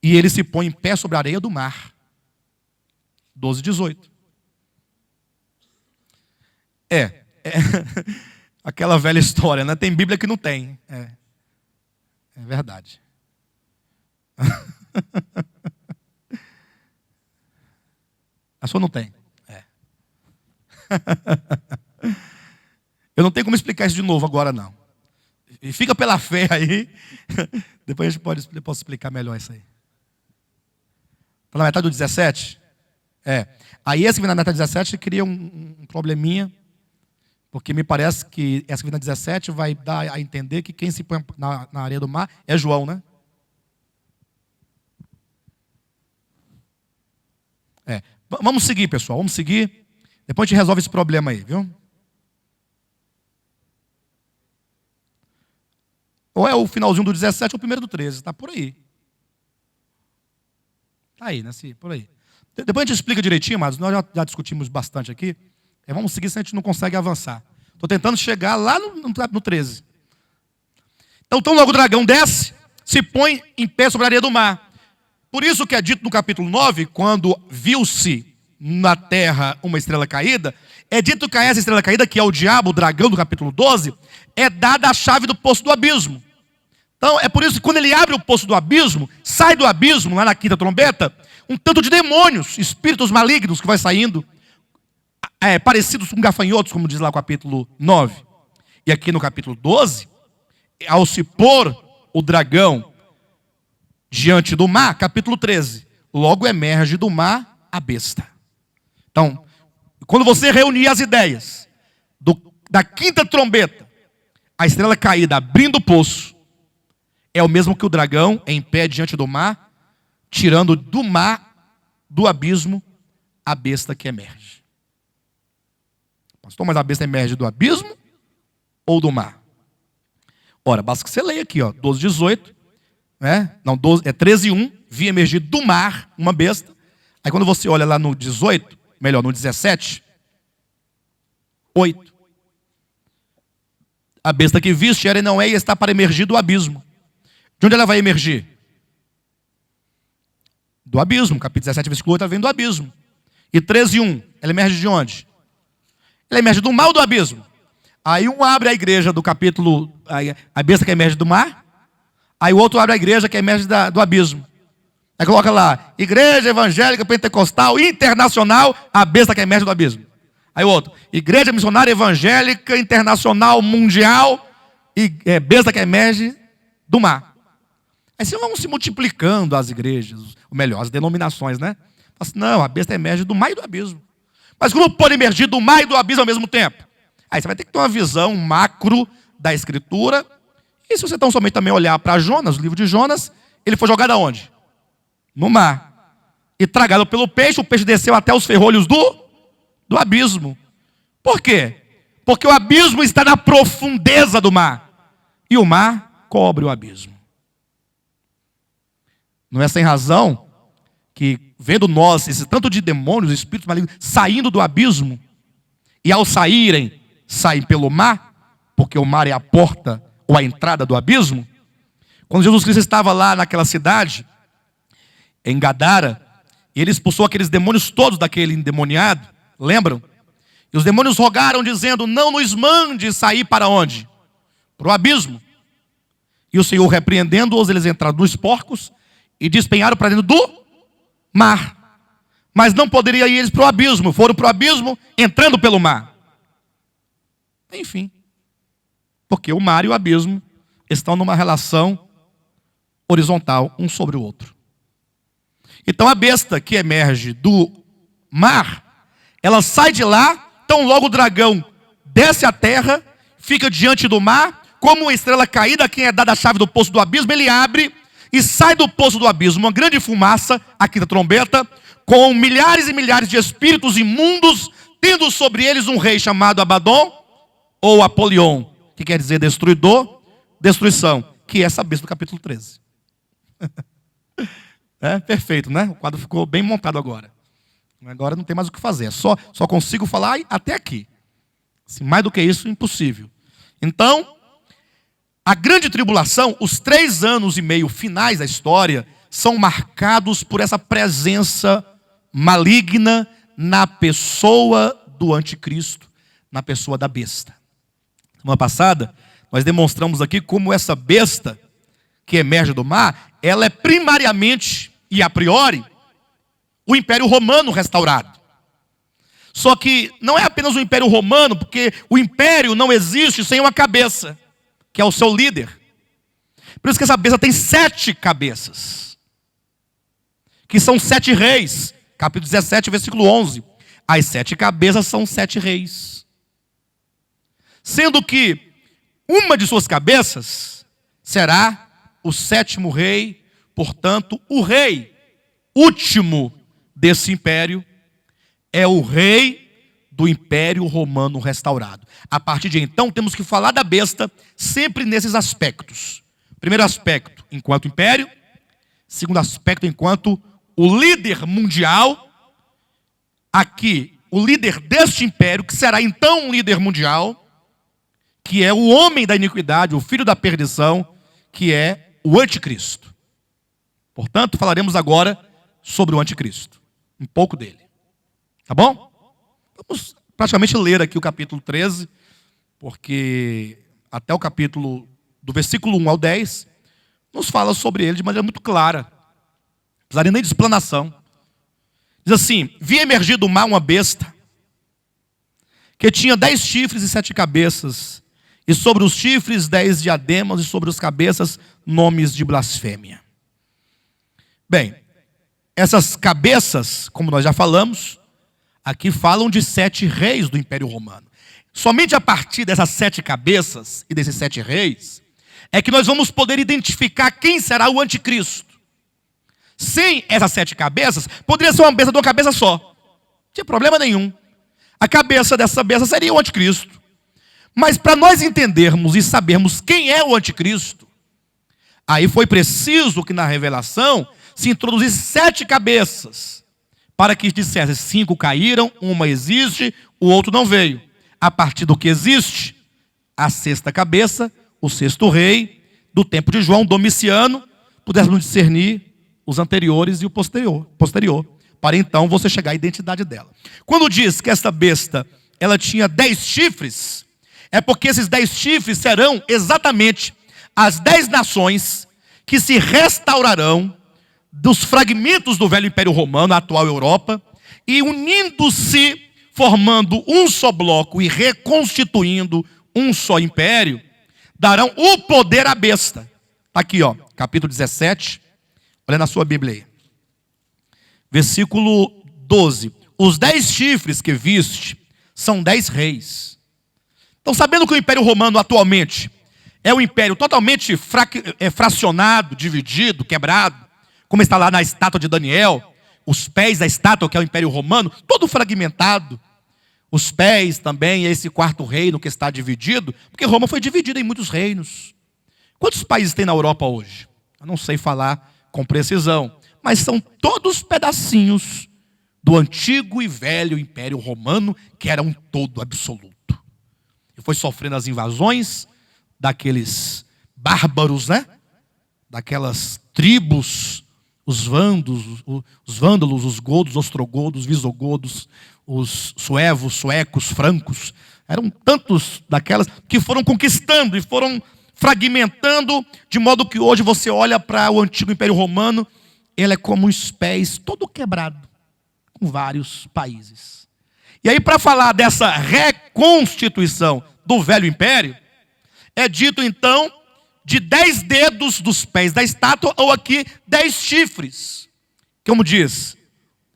Speaker 1: e ele se põe em pé sobre a areia do mar. 12 e 18. Aquela velha história, né? Tem Bíblia que não tem. É verdade. A sua não tem. Eu não tenho como explicar isso de novo agora, não. E fica pela fé aí. Depois a gente posso explicar melhor isso aí. Está na metade do 17? Aí esse que vem na metade do 17 cria um probleminha. Porque me parece que essa que vem na 17 vai dar a entender que quem se põe na areia do mar é João, né? Vamos seguir, pessoal, vamos seguir. Depois a gente resolve esse problema aí, viu? Ou é o finalzinho do 17 ou o primeiro do 13, está por aí. Está aí, né? Por aí. Depois a gente explica direitinho, mas nós já discutimos bastante aqui. Vamos seguir, se a gente não consegue avançar. Estou tentando chegar lá no 13. Então logo o dragão desce, se põe em pé sobre a areia do mar. Por isso que é dito no capítulo 9, quando viu-se na terra uma estrela caída, é dito que a essa estrela caída, que é o diabo, o dragão do capítulo 12, é dada a chave do poço do abismo. Então é por isso que quando ele abre o poço do abismo, sai do abismo, lá na quinta trombeta, um tanto de demônios, espíritos malignos que vai saindo, parecidos com gafanhotos, como diz lá o capítulo 9. E aqui no capítulo 12, ao se pôr o dragão diante do mar, capítulo 13, logo emerge do mar a besta. Então, quando você reunir as ideias da quinta trombeta, a estrela caída abrindo o poço, é o mesmo que o dragão em pé diante do mar, tirando do mar, do abismo, a besta que emerge. Pastor, mas a besta emerge do abismo ou do mar? Ora, basta que você leia aqui, 12, 18, não, 13, 1, vi emergir do mar uma besta. Aí quando você olha lá no 18, melhor, no 17, 8, a besta que viste era e não é e está para emergir do abismo. De onde ela vai emergir? Do abismo. Capítulo 17, versículo 8, ela vem do abismo. E 13, 1, ela emerge de onde? Ela emerge do mal do abismo. Aí um abre a igreja do capítulo, a besta que emerge do mar. Aí o outro abre a igreja que emerge do abismo. Aí coloca lá, Igreja Evangélica Pentecostal Internacional, a besta que emerge do abismo. Aí o outro, Igreja Missionária Evangélica Internacional Mundial, e besta que emerge do mar. Aí vocês vão se multiplicando as igrejas, ou melhor, as denominações, né? Assim, não, a besta emerge do mar e do abismo. Mas como pode emergir do mar e do abismo ao mesmo tempo? Aí você vai ter que ter uma visão macro da Escritura. E se você tão somente também olhar para Jonas, o livro de Jonas, ele foi jogado aonde? No mar. E tragado pelo peixe, o peixe desceu até os ferrolhos do abismo. Por quê? Porque o abismo está na profundeza do mar. E o mar cobre o abismo. Não é sem razão que, vendo nós, esse tanto de demônios, espíritos malignos, saindo do abismo, e ao saem pelo mar, porque o mar é a porta ou a entrada do abismo. Quando Jesus Cristo estava lá naquela cidade, em Gadara, e ele expulsou aqueles demônios todos daquele endemoniado, lembram? E os demônios rogaram dizendo, não nos mande sair para onde? Para o abismo. E o Senhor repreendendo-os, eles entraram nos porcos e despenharam para dentro do mar. Mas não poderia ir eles para o abismo, foram para o abismo entrando pelo mar. Enfim, porque o mar e o abismo estão numa relação horizontal, um sobre o outro. Então a besta que emerge do mar, ela sai de lá, então logo o dragão desce à terra, fica diante do mar, como uma estrela caída, a quem é dada a chave do poço do abismo, ele abre e sai do poço do abismo uma grande fumaça, aqui da trombeta, com milhares e milhares de espíritos imundos, tendo sobre eles um rei chamado Abaddon, ou Apolion, que quer dizer destruidor, destruição, que é essa besta do capítulo 13. Perfeito, né? O quadro ficou bem montado agora. Agora não tem mais o que fazer, só consigo falar até aqui. Assim, mais do que isso, impossível. Então, a grande tribulação, os 3 anos e meio finais da história, são marcados por essa presença maligna na pessoa do anticristo, na pessoa da besta. Semana passada, nós demonstramos aqui como essa besta que emerge do mar, ela é primariamente e a priori o Império Romano restaurado. Só que não é apenas o Império Romano, porque o Império não existe sem uma cabeça, que é o seu líder. Por isso que essa besta tem 7 cabeças, que são 7 reis. Capítulo 17, versículo 11. As 7 cabeças são 7 reis. sendo que uma de suas cabeças será o sétimo rei, portanto, o rei último desse império é o rei do Império Romano restaurado. A partir de então, temos que falar da besta sempre nesses aspectos. Primeiro aspecto, enquanto império. Segundo aspecto, enquanto o líder mundial. Aqui, o líder deste império, que será então um líder mundial, que é o homem da iniquidade, o filho da perdição, que é o anticristo. Portanto, falaremos agora sobre o anticristo. Um pouco dele. Tá bom? Vamos praticamente ler aqui o capítulo 13, porque até o capítulo, do versículo 1 ao 10, nos fala sobre ele de maneira muito clara. Não precisaria nem de explanação. Diz assim: vi emergir do mar uma besta, que tinha 10 chifres e 7 cabeças, e sobre os chifres 10 diademas, e sobre as cabeças nomes de blasfêmia. Bem, essas cabeças, como nós já falamos, aqui falam de 7 reis do Império Romano. Somente a partir dessas 7 cabeças e desses 7 reis, é que nós vamos poder identificar quem será o anticristo. Sem essas 7 cabeças, poderia ser uma besta de uma cabeça só. Não tinha problema nenhum. A cabeça dessa besta seria o anticristo. Mas para nós entendermos e sabermos quem é o anticristo, aí foi preciso que na revelação se introduzisse 7 cabeças, para que dissesse: 5 caíram, uma existe, o outro não veio. A partir do que existe, a 6ª cabeça, o 6º rei, do tempo de João, Domiciano, pudéssemos discernir os anteriores e o posterior, para então você chegar à identidade dela. Quando diz que esta besta, ela tinha 10 chifres, é porque esses 10 chifres serão exatamente as 10 nações que se restaurarão dos fragmentos do velho Império Romano, a atual Europa, e unindo-se, formando um só bloco e reconstituindo um só império, darão o poder à besta. Aqui, ó, capítulo 17, olha na sua Bíblia aí. Versículo 12. Os 10 chifres que viste são 10 reis. Então, sabendo que o Império Romano atualmente é um império totalmente fracionado, dividido, quebrado, como está lá na estátua de Daniel, os pés da estátua, que é o Império Romano, todo fragmentado. Os pés também, esse 4º reino que está dividido, porque Roma foi dividida em muitos reinos. Quantos países tem na Europa hoje? Eu não sei falar com precisão, mas são todos pedacinhos do antigo e velho Império Romano, que era um todo absoluto. E foi sofrendo as invasões daqueles bárbaros, né? Daquelas tribos, os vândalos, os godos, ostrogodos, visigodos, os suevos, suecos, francos. Eram tantos daquelas que foram conquistando e foram fragmentando, de modo que hoje você olha para o antigo Império Romano, ele é como os pés, todo quebrado, com vários países. E aí, para falar dessa reconstituição do velho império, é dito então de 10 dedos dos pés da estátua, ou aqui 10 chifres. Como diz,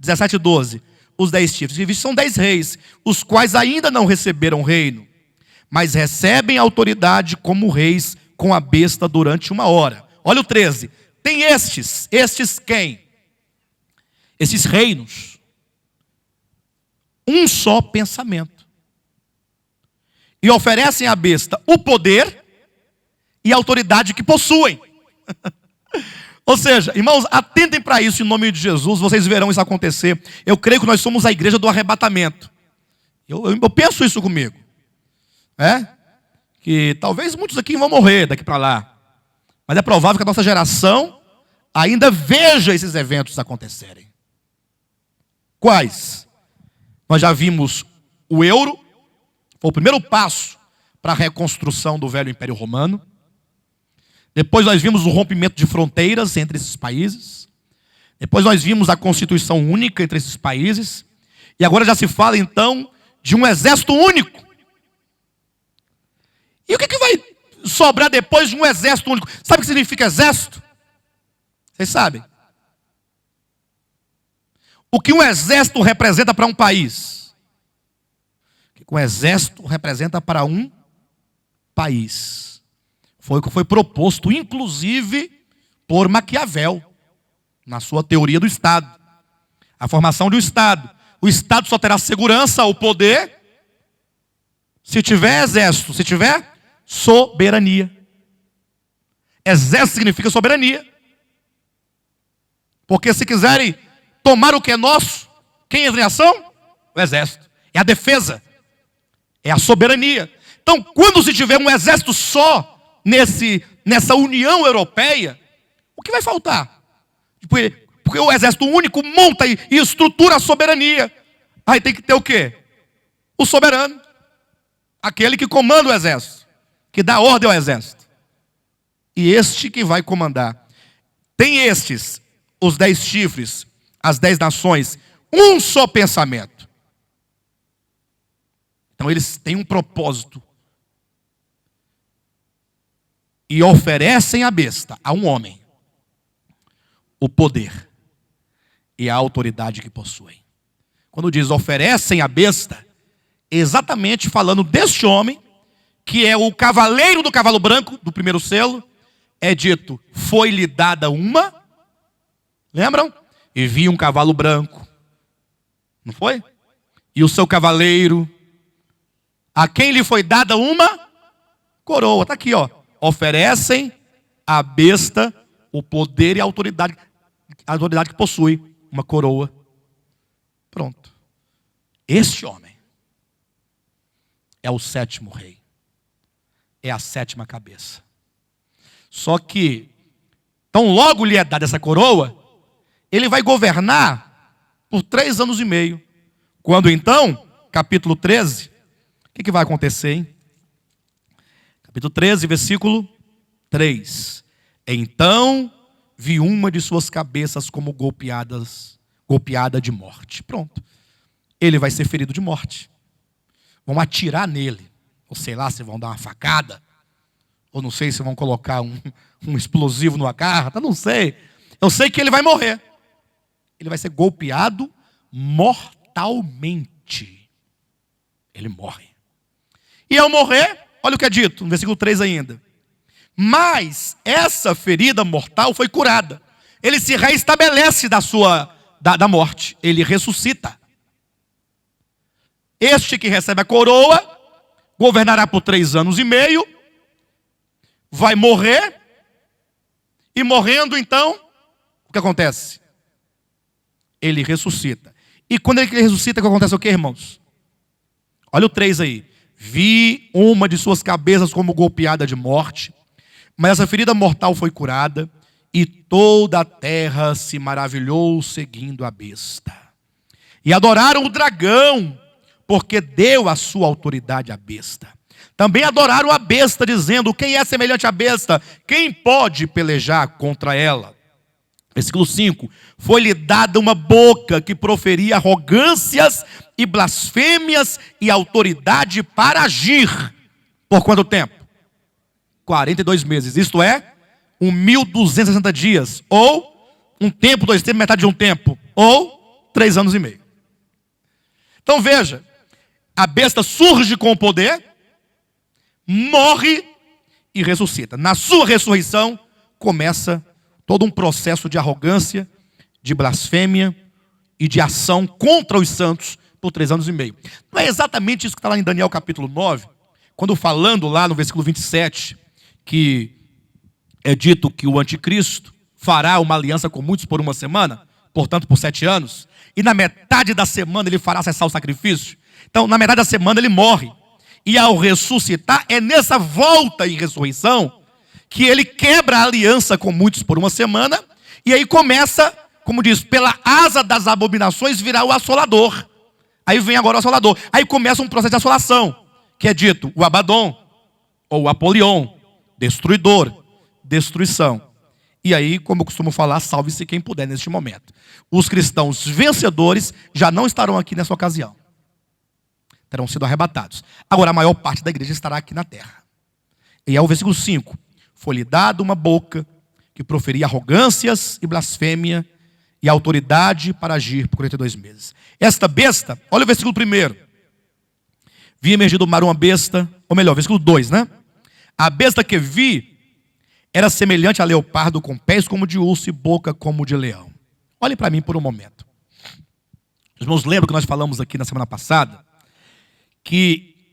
Speaker 1: 17:12, os 10 chifres que viste são 10 reis, os quais ainda não receberam reino, mas recebem autoridade como reis com a besta durante 1 hora. Olha o 13. Tem estes quem? Esses reinos. Um só pensamento. E oferecem à besta o poder e a autoridade que possuem. Ou seja, irmãos, atentem para isso em nome de Jesus, vocês verão isso acontecer. Eu creio que nós somos a igreja do arrebatamento. Eu penso isso comigo. Que talvez muitos aqui vão morrer daqui para lá. Mas é provável que a nossa geração ainda veja esses eventos acontecerem. Quais? Nós já vimos o euro, foi o primeiro passo para a reconstrução do velho Império Romano. Depois nós vimos o rompimento de fronteiras entre esses países. Depois nós vimos a Constituição única entre esses países. E agora já se fala então de um exército único. E o que vai sobrar depois de um exército único? Sabe o que significa exército? Vocês sabem? O que um exército representa para um país? O que um exército representa para um país. Foi o que foi proposto, inclusive, por Maquiavel, na sua teoria do Estado. A formação de um Estado. O Estado só terá segurança ou poder se tiver exército, se tiver soberania. Exército significa soberania. Porque se quiserem tomar o que é nosso, quem entra em ação? O exército. É a defesa. É a soberania. Então, quando se tiver um exército só nessa União Europeia, o que vai faltar? Porque o exército único monta e estrutura a soberania. Aí tem que ter o quê? O soberano. Aquele que comanda o exército. Que dá ordem ao exército. E este que vai comandar. Tem estes, os 10 chifres, as 10 nações, um só pensamento. Então eles têm um propósito. E oferecem à besta, a um homem, o poder e a autoridade que possuem. Quando diz oferecem à besta, exatamente falando deste homem, que é o cavaleiro do cavalo branco, do primeiro selo, é dito, foi-lhe dada uma, lembram? E vi um cavalo branco, não foi? E o seu cavaleiro, a quem lhe foi dada uma coroa, está aqui, ó. Oferecem à besta o poder e a autoridade que possui, uma coroa. Pronto. Este homem é o 7º rei. É a 7ª cabeça. Só que, tão logo lhe é dada essa coroa, ele vai governar por 3 anos e meio. Quando então, capítulo 13, o que vai acontecer, hein? Capítulo 13, versículo 3. Então vi uma de suas cabeças como golpeada de morte. Pronto. Ele vai ser ferido de morte. Vão atirar nele. Ou sei lá, se vão dar uma facada. Ou não sei se vão colocar um explosivo numa carta. Não sei. Eu sei que ele vai morrer. Ele vai ser golpeado mortalmente. Ele morre. E ao morrer, olha o que é dito, no versículo 3 ainda. Mas essa ferida mortal foi curada. Ele se reestabelece da morte. Ele ressuscita. Este que recebe a coroa, governará por 3 anos e meio, vai morrer, e morrendo então, o que acontece? Ele ressuscita. E quando ele ressuscita, o que acontece o quê, irmãos? Olha o 3 aí. Vi uma de suas cabeças como golpeada de morte, mas essa ferida mortal foi curada, e toda a terra se maravilhou seguindo a besta. E adoraram o dragão, porque deu a sua autoridade à besta. Também adoraram a besta, dizendo, quem é semelhante à besta? Quem pode pelejar contra ela? Versículo 5. Foi-lhe dada uma boca que proferia arrogâncias e blasfêmias e autoridade para agir. Por quanto tempo? 42 meses. Isto é, 1.260 dias. Ou um tempo, 2 tempos, metade de um tempo. Ou 3 anos e meio. Então veja, a besta surge com o poder, morre e ressuscita. Na sua ressurreição, começa todo um processo de arrogância, de blasfêmia e de ação contra os santos por 3 anos e meio. Não é exatamente isso que está lá em Daniel capítulo 9, quando falando lá no versículo 27, que é dito que o anticristo fará uma aliança com muitos por 1 semana, portanto por 7 anos, e na metade da semana ele fará cessar o sacrifício. Então na metade da semana ele morre, e ao ressuscitar, é nessa volta e ressurreição, que ele quebra a aliança com muitos por 1 semana, e aí começa, como diz, pela asa das abominações virá o assolador. Aí vem agora o assolador. Aí começa um processo de assolação, que é dito o Abaddon, ou o Apolion, destruidor, destruição. E aí, como eu costumo falar, salve-se quem puder neste momento. Os cristãos vencedores já não estarão aqui nessa ocasião. Terão sido arrebatados. Agora, a maior parte da igreja estará aqui na terra. E é o versículo 5. Foi-lhe dada uma boca que proferia arrogâncias e blasfêmia e autoridade para agir por 42 meses. Esta besta, olha o versículo 1. Vi emergir do mar uma besta, ou melhor, versículo 2, né? A besta que vi era semelhante a leopardo, com pés como de urso e boca como de leão. Olhem para mim por um momento. Os irmãos lembram que nós falamos aqui na semana passada que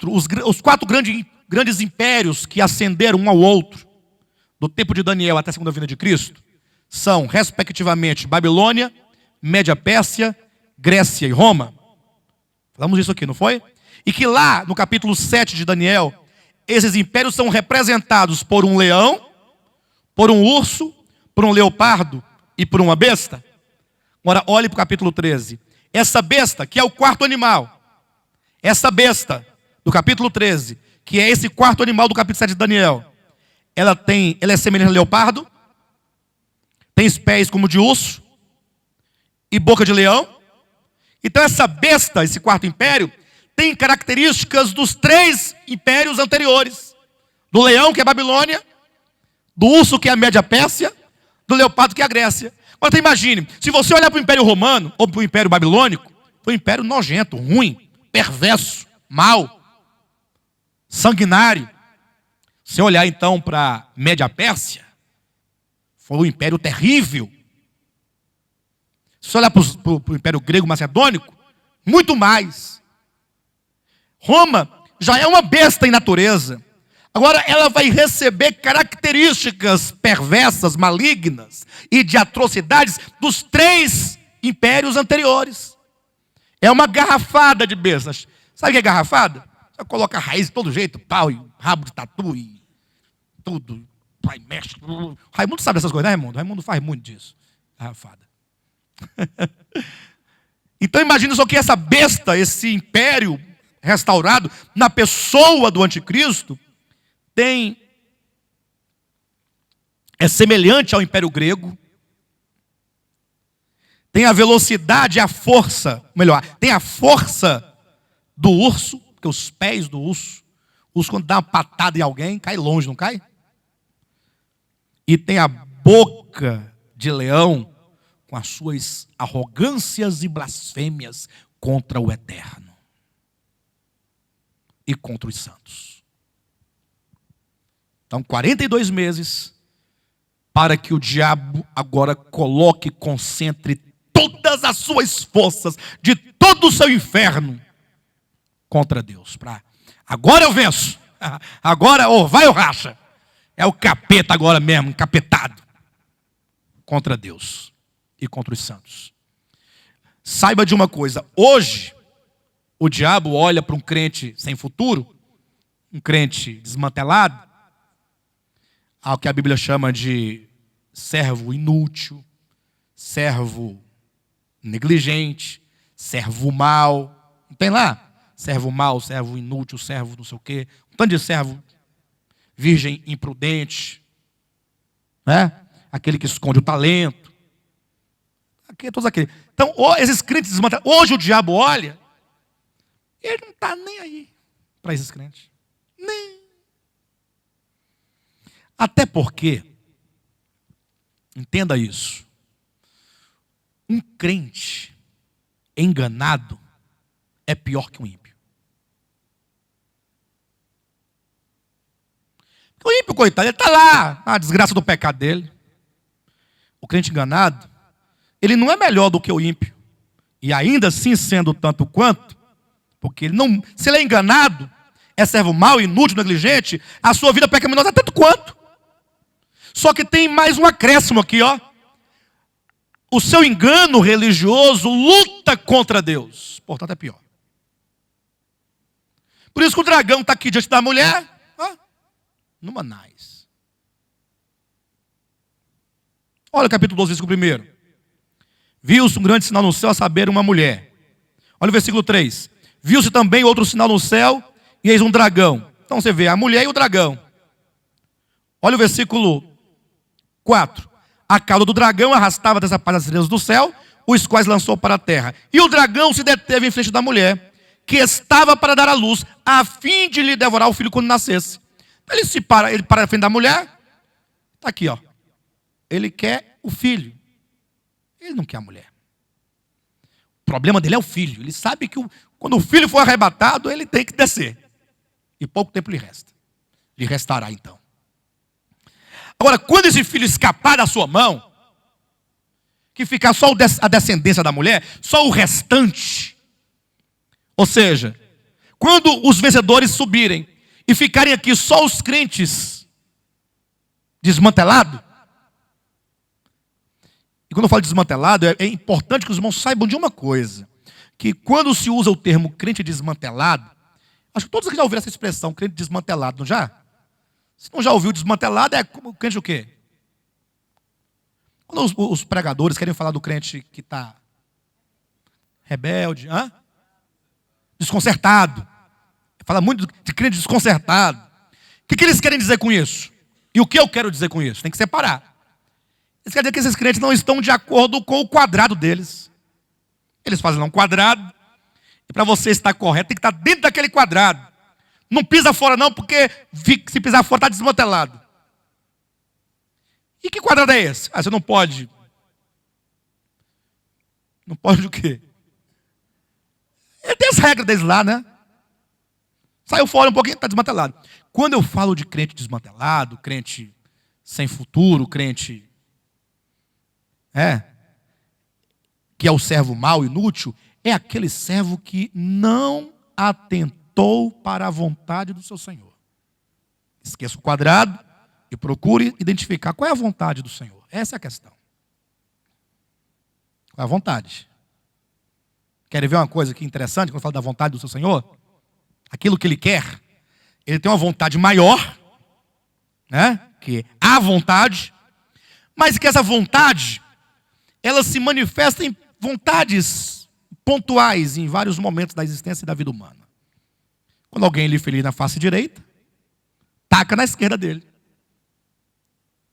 Speaker 1: os quatro grandes impérios que ascenderam um ao outro do tempo de Daniel até a segunda vinda de Cristo são, respectivamente, Babilônia, Média-Pérsia, Grécia e Roma. Falamos isso aqui, não foi? E que lá, no capítulo 7 de Daniel, esses impérios são representados por um leão, por um urso, por um leopardo e por uma besta. Agora, olhe para o capítulo 13. Essa besta, que é o quarto animal, essa besta do capítulo 13, que é esse quarto animal do capítulo 7 de Daniel, ela é semelhante a leopardo, tem pés como de urso e boca de leão. Então essa besta, esse quarto império, tem características dos três impérios anteriores. Do leão, que é a Babilônia, do urso, que é a Média-Pérsia, do leopardo, que é a Grécia. Agora imagine, se você olhar para o Império Romano, ou para o Império Babilônico, foi um império nojento, ruim, perverso, mau, sanguinário. Se olhar então para a Média-Pérsia, foi um império terrível. Se você olhar para o Império Grego Macedônico, muito mais. Roma já é uma besta em natureza. Agora ela vai receber características perversas, malignas e de atrocidades dos três impérios anteriores. É uma garrafada de bestas. Sabe o que é garrafada? Você coloca raiz de todo jeito, pau e rabo de tatu e tudo. Pai, mexe. Raimundo sabe dessas coisas, né, Raimundo? Raimundo faz muito disso. Garrafada. Então imagine só que essa besta, esse império restaurado na pessoa do anticristo, é semelhante ao império grego, tem a velocidade, a força, melhor, tem a força do urso, porque os pés do urso, quando dá uma patada em alguém, cai longe, não cai? E tem a boca de leão, com as suas arrogâncias e blasfêmias contra o eterno e contra os santos. Então, 42 meses para que o diabo agora coloque, concentre todas as suas forças de todo o seu inferno contra Deus. Agora eu venço. Agora ou vai ou racha. É o capeta agora mesmo, encapetado contra Deus e contra os santos. Saiba de uma coisa, hoje o diabo olha para um crente sem futuro, um crente desmantelado, ao que a Bíblia chama de servo inútil, servo negligente, servo mau. Não tem lá? Servo mau, servo inútil, servo não sei o quê. Um tanto de servo virgem imprudente, né? Aquele que esconde o talento. Todos aqueles. Então, esses crentes desmantelados. Hoje o diabo olha, ele não está nem aí para esses crentes. Nem. Até porque, entenda isso, um crente enganado é pior que um ímpio. O ímpio, coitado, ele está lá, a desgraça do pecado dele. O crente enganado, ele não é melhor do que o ímpio. E ainda assim, sendo tanto quanto, porque ele não, se ele é enganado, é servo mau, inútil, negligente, a sua vida pecaminosa é tanto quanto. Só que tem mais um acréscimo aqui, ó. O seu engano religioso luta contra Deus. Portanto, é pior. Por isso que o dragão está aqui diante da mulher, ó, no Manás. Olha o capítulo 12, versículo 1. Viu-se um grande sinal no céu, a saber, uma mulher. Olha o versículo 3. Viu-se também outro sinal no céu, e eis um dragão. Então você vê a mulher e o dragão. Olha o versículo 4. A cauda do dragão arrastava dessa parte as estrelas do céu, os quais lançou para a terra. E o dragão se deteve em frente da mulher, que estava para dar à luz, a fim de lhe devorar o filho quando nascesse. Ele para na frente da mulher, está aqui, ó. Ele quer o filho. Ele não quer a mulher. O problema dele é o filho. Ele sabe que quando o filho for arrebatado, ele tem que descer. E pouco tempo lhe resta. lhe restará então. Agora, quando esse filho escapar da sua mão, que ficar só a descendência da mulher, só o restante, ou seja, quando os vencedores subirem e ficarem aqui só os crentes desmantelados, e quando eu falo desmantelado, é importante que os irmãos saibam de uma coisa, que quando se usa o termo crente desmantelado, acho que todos aqui já ouviram essa expressão, crente desmantelado, não já? Se não já ouviu desmantelado, é como crente o quê? Quando os pregadores querem falar do crente que está rebelde, desconcertado, fala muito de crente desconcertado. O que eles querem dizer com isso? E o que eu quero dizer com isso? Tem que separar. Eles querem dizer que esses crentes não estão de acordo com o quadrado deles. Eles fazem um quadrado, e para você estar correto, tem que estar dentro daquele quadrado. Não pisa fora não, porque se pisar fora está desmantelado. E que quadrado é esse? Você não pode. Não pode o quê? Ele tem as regras deles lá, né? Saiu fora um pouquinho, está desmantelado. Quando eu falo de crente desmantelado, crente sem futuro, crente que é o servo mau, inútil, é aquele servo que não atentou para a vontade do seu Senhor. Esqueça o quadrado e procure identificar qual é a vontade do Senhor. Essa é a questão. Qual é a vontade? Querem ver uma coisa aqui interessante quando eu falo da vontade do seu Senhor? Aquilo que Ele quer, Ele tem uma vontade maior, né? Que é a vontade, mas que essa vontade, ela se manifesta em vontades pontuais em vários momentos da existência e da vida humana. Quando alguém lhe ferir na face direita, taca na esquerda dele.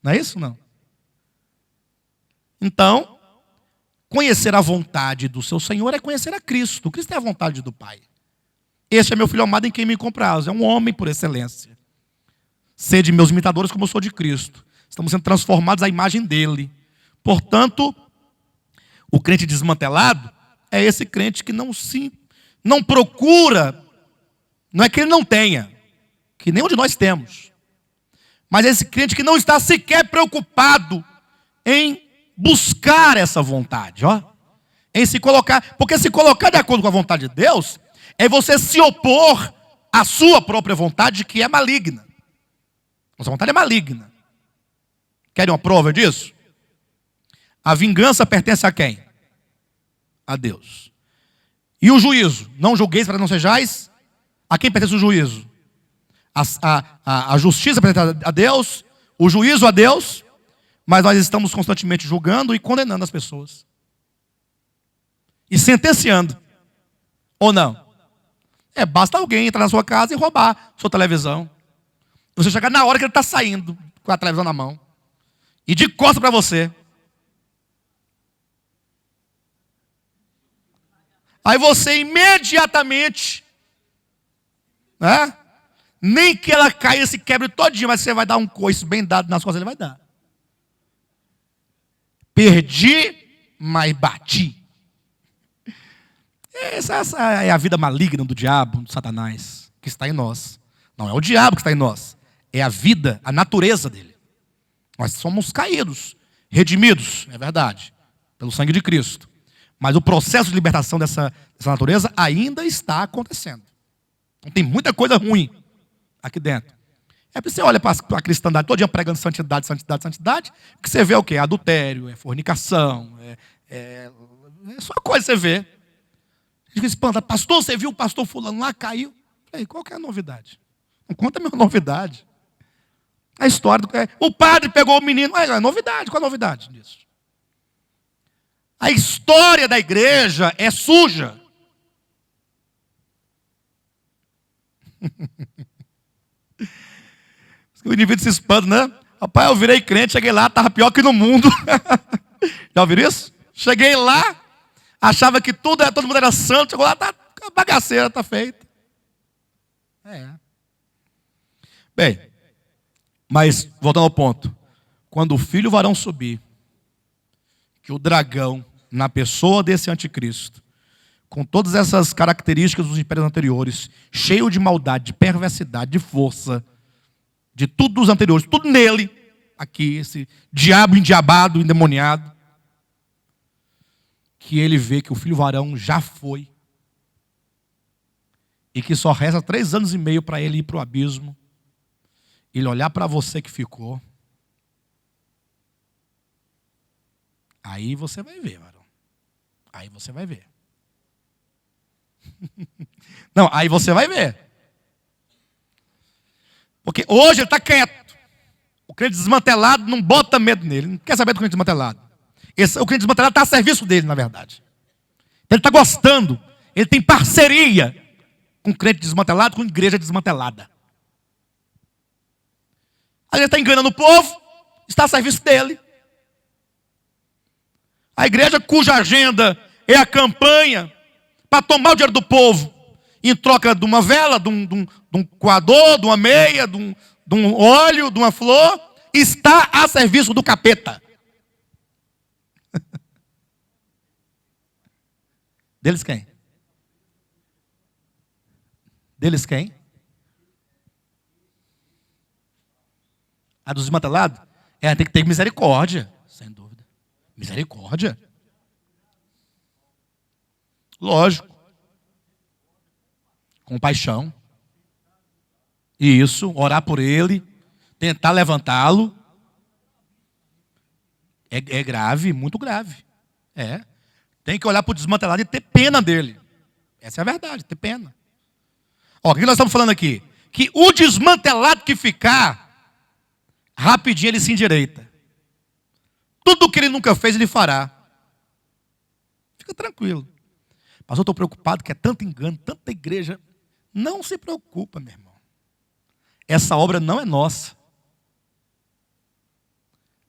Speaker 1: Não é isso, não? Então, conhecer a vontade do seu Senhor é conhecer a Cristo. Cristo é a vontade do Pai. Este é meu filho amado em quem me compraz. É um homem por excelência. Sede meus imitadores como eu sou de Cristo. Estamos sendo transformados à imagem dele. Portanto, o crente desmantelado é esse crente que não procura, não é que ele não tenha, que nenhum de nós temos, mas é esse crente que não está sequer preocupado em buscar essa vontade, em se colocar, porque se colocar de acordo com a vontade de Deus, é você se opor à sua própria vontade, que é maligna. Nossa vontade é maligna. Querem uma prova disso? A vingança pertence a quem? A Deus. E o juízo? Não julgueis para não sejais. A quem pertence o juízo? A justiça pertence a Deus, o juízo a Deus, mas nós estamos constantemente julgando e condenando as pessoas. E sentenciando. Ou não? Basta alguém entrar na sua casa e roubar sua televisão. Você chegar na hora que ele está saindo com a televisão na mão. E de costas para você. Aí você imediatamente, nem que ela caia e se quebre todinha, mas você vai dar um coice bem dado nas costas, ele vai dar. Perdi, mas bati. Essa é a vida maligna do diabo, do Satanás, que está em nós. Não é o diabo que está em nós. É a vida, a natureza dele. Nós somos caídos, redimidos, é verdade, pelo sangue de Cristo. Mas o processo de libertação dessa natureza ainda está acontecendo. Então, tem muita coisa ruim aqui dentro. É porque você olha para a cristandade todo dia pregando santidade, santidade, santidade, que você vê o quê? Adultério, fornicação, é só coisa que você vê. A gente espanta, pastor, você viu o pastor fulano lá, caiu? Falei, qual que é a novidade? Não conta a minha novidade. A história o padre pegou o menino. É novidade, qual a novidade disso? A história da igreja é suja. O indivíduo se espanta, né? Rapaz, eu virei crente, cheguei lá, estava pior que no mundo. Já ouviram isso? Cheguei lá, achava que todo mundo era santo, chegou lá, tá bagaceira, está feita. Bem, mas voltando ao ponto. Quando o filho varão subir, que o dragão, na pessoa desse anticristo, com todas essas características dos impérios anteriores, cheio de maldade, de perversidade, de força, de tudo dos anteriores, tudo nele, aqui, esse diabo endiabado, endemoniado, que ele vê que o filho varão já foi, e que só resta 3 anos e meio para ele ir para o abismo, ele olhar para você que ficou, aí você vai ver, varão. Aí você vai ver. Não, aí você vai ver. Porque hoje ele está quieto. O crente desmantelado não bota medo nele. Não quer saber do crente desmantelado. O crente desmantelado está a serviço dele, na verdade. Ele está gostando. Ele tem parceria com crente desmantelado, com igreja desmantelada. Aí ele está enganando o povo, está a serviço dele. A igreja cuja agenda é a campanha para tomar o dinheiro do povo em troca de uma vela, de um coador, de uma meia, de um óleo, de uma flor, está a serviço do capeta. Deles quem? Deles quem? A dos desmantelados? Tem que ter misericórdia, sem dúvida. Misericórdia. Lógico. Compaixão. Isso, orar por ele, tentar levantá-lo. É grave, muito grave. Tem que olhar para o desmantelado e ter pena dele. Essa é a verdade, ter pena. O que nós estamos falando aqui? Que o desmantelado que ficar, rapidinho ele se endireita. Tudo que ele nunca fez, ele fará. Fica tranquilo. Mas eu estou preocupado que é tanto engano, tanta igreja. Não se preocupa, meu irmão. Essa obra não é nossa.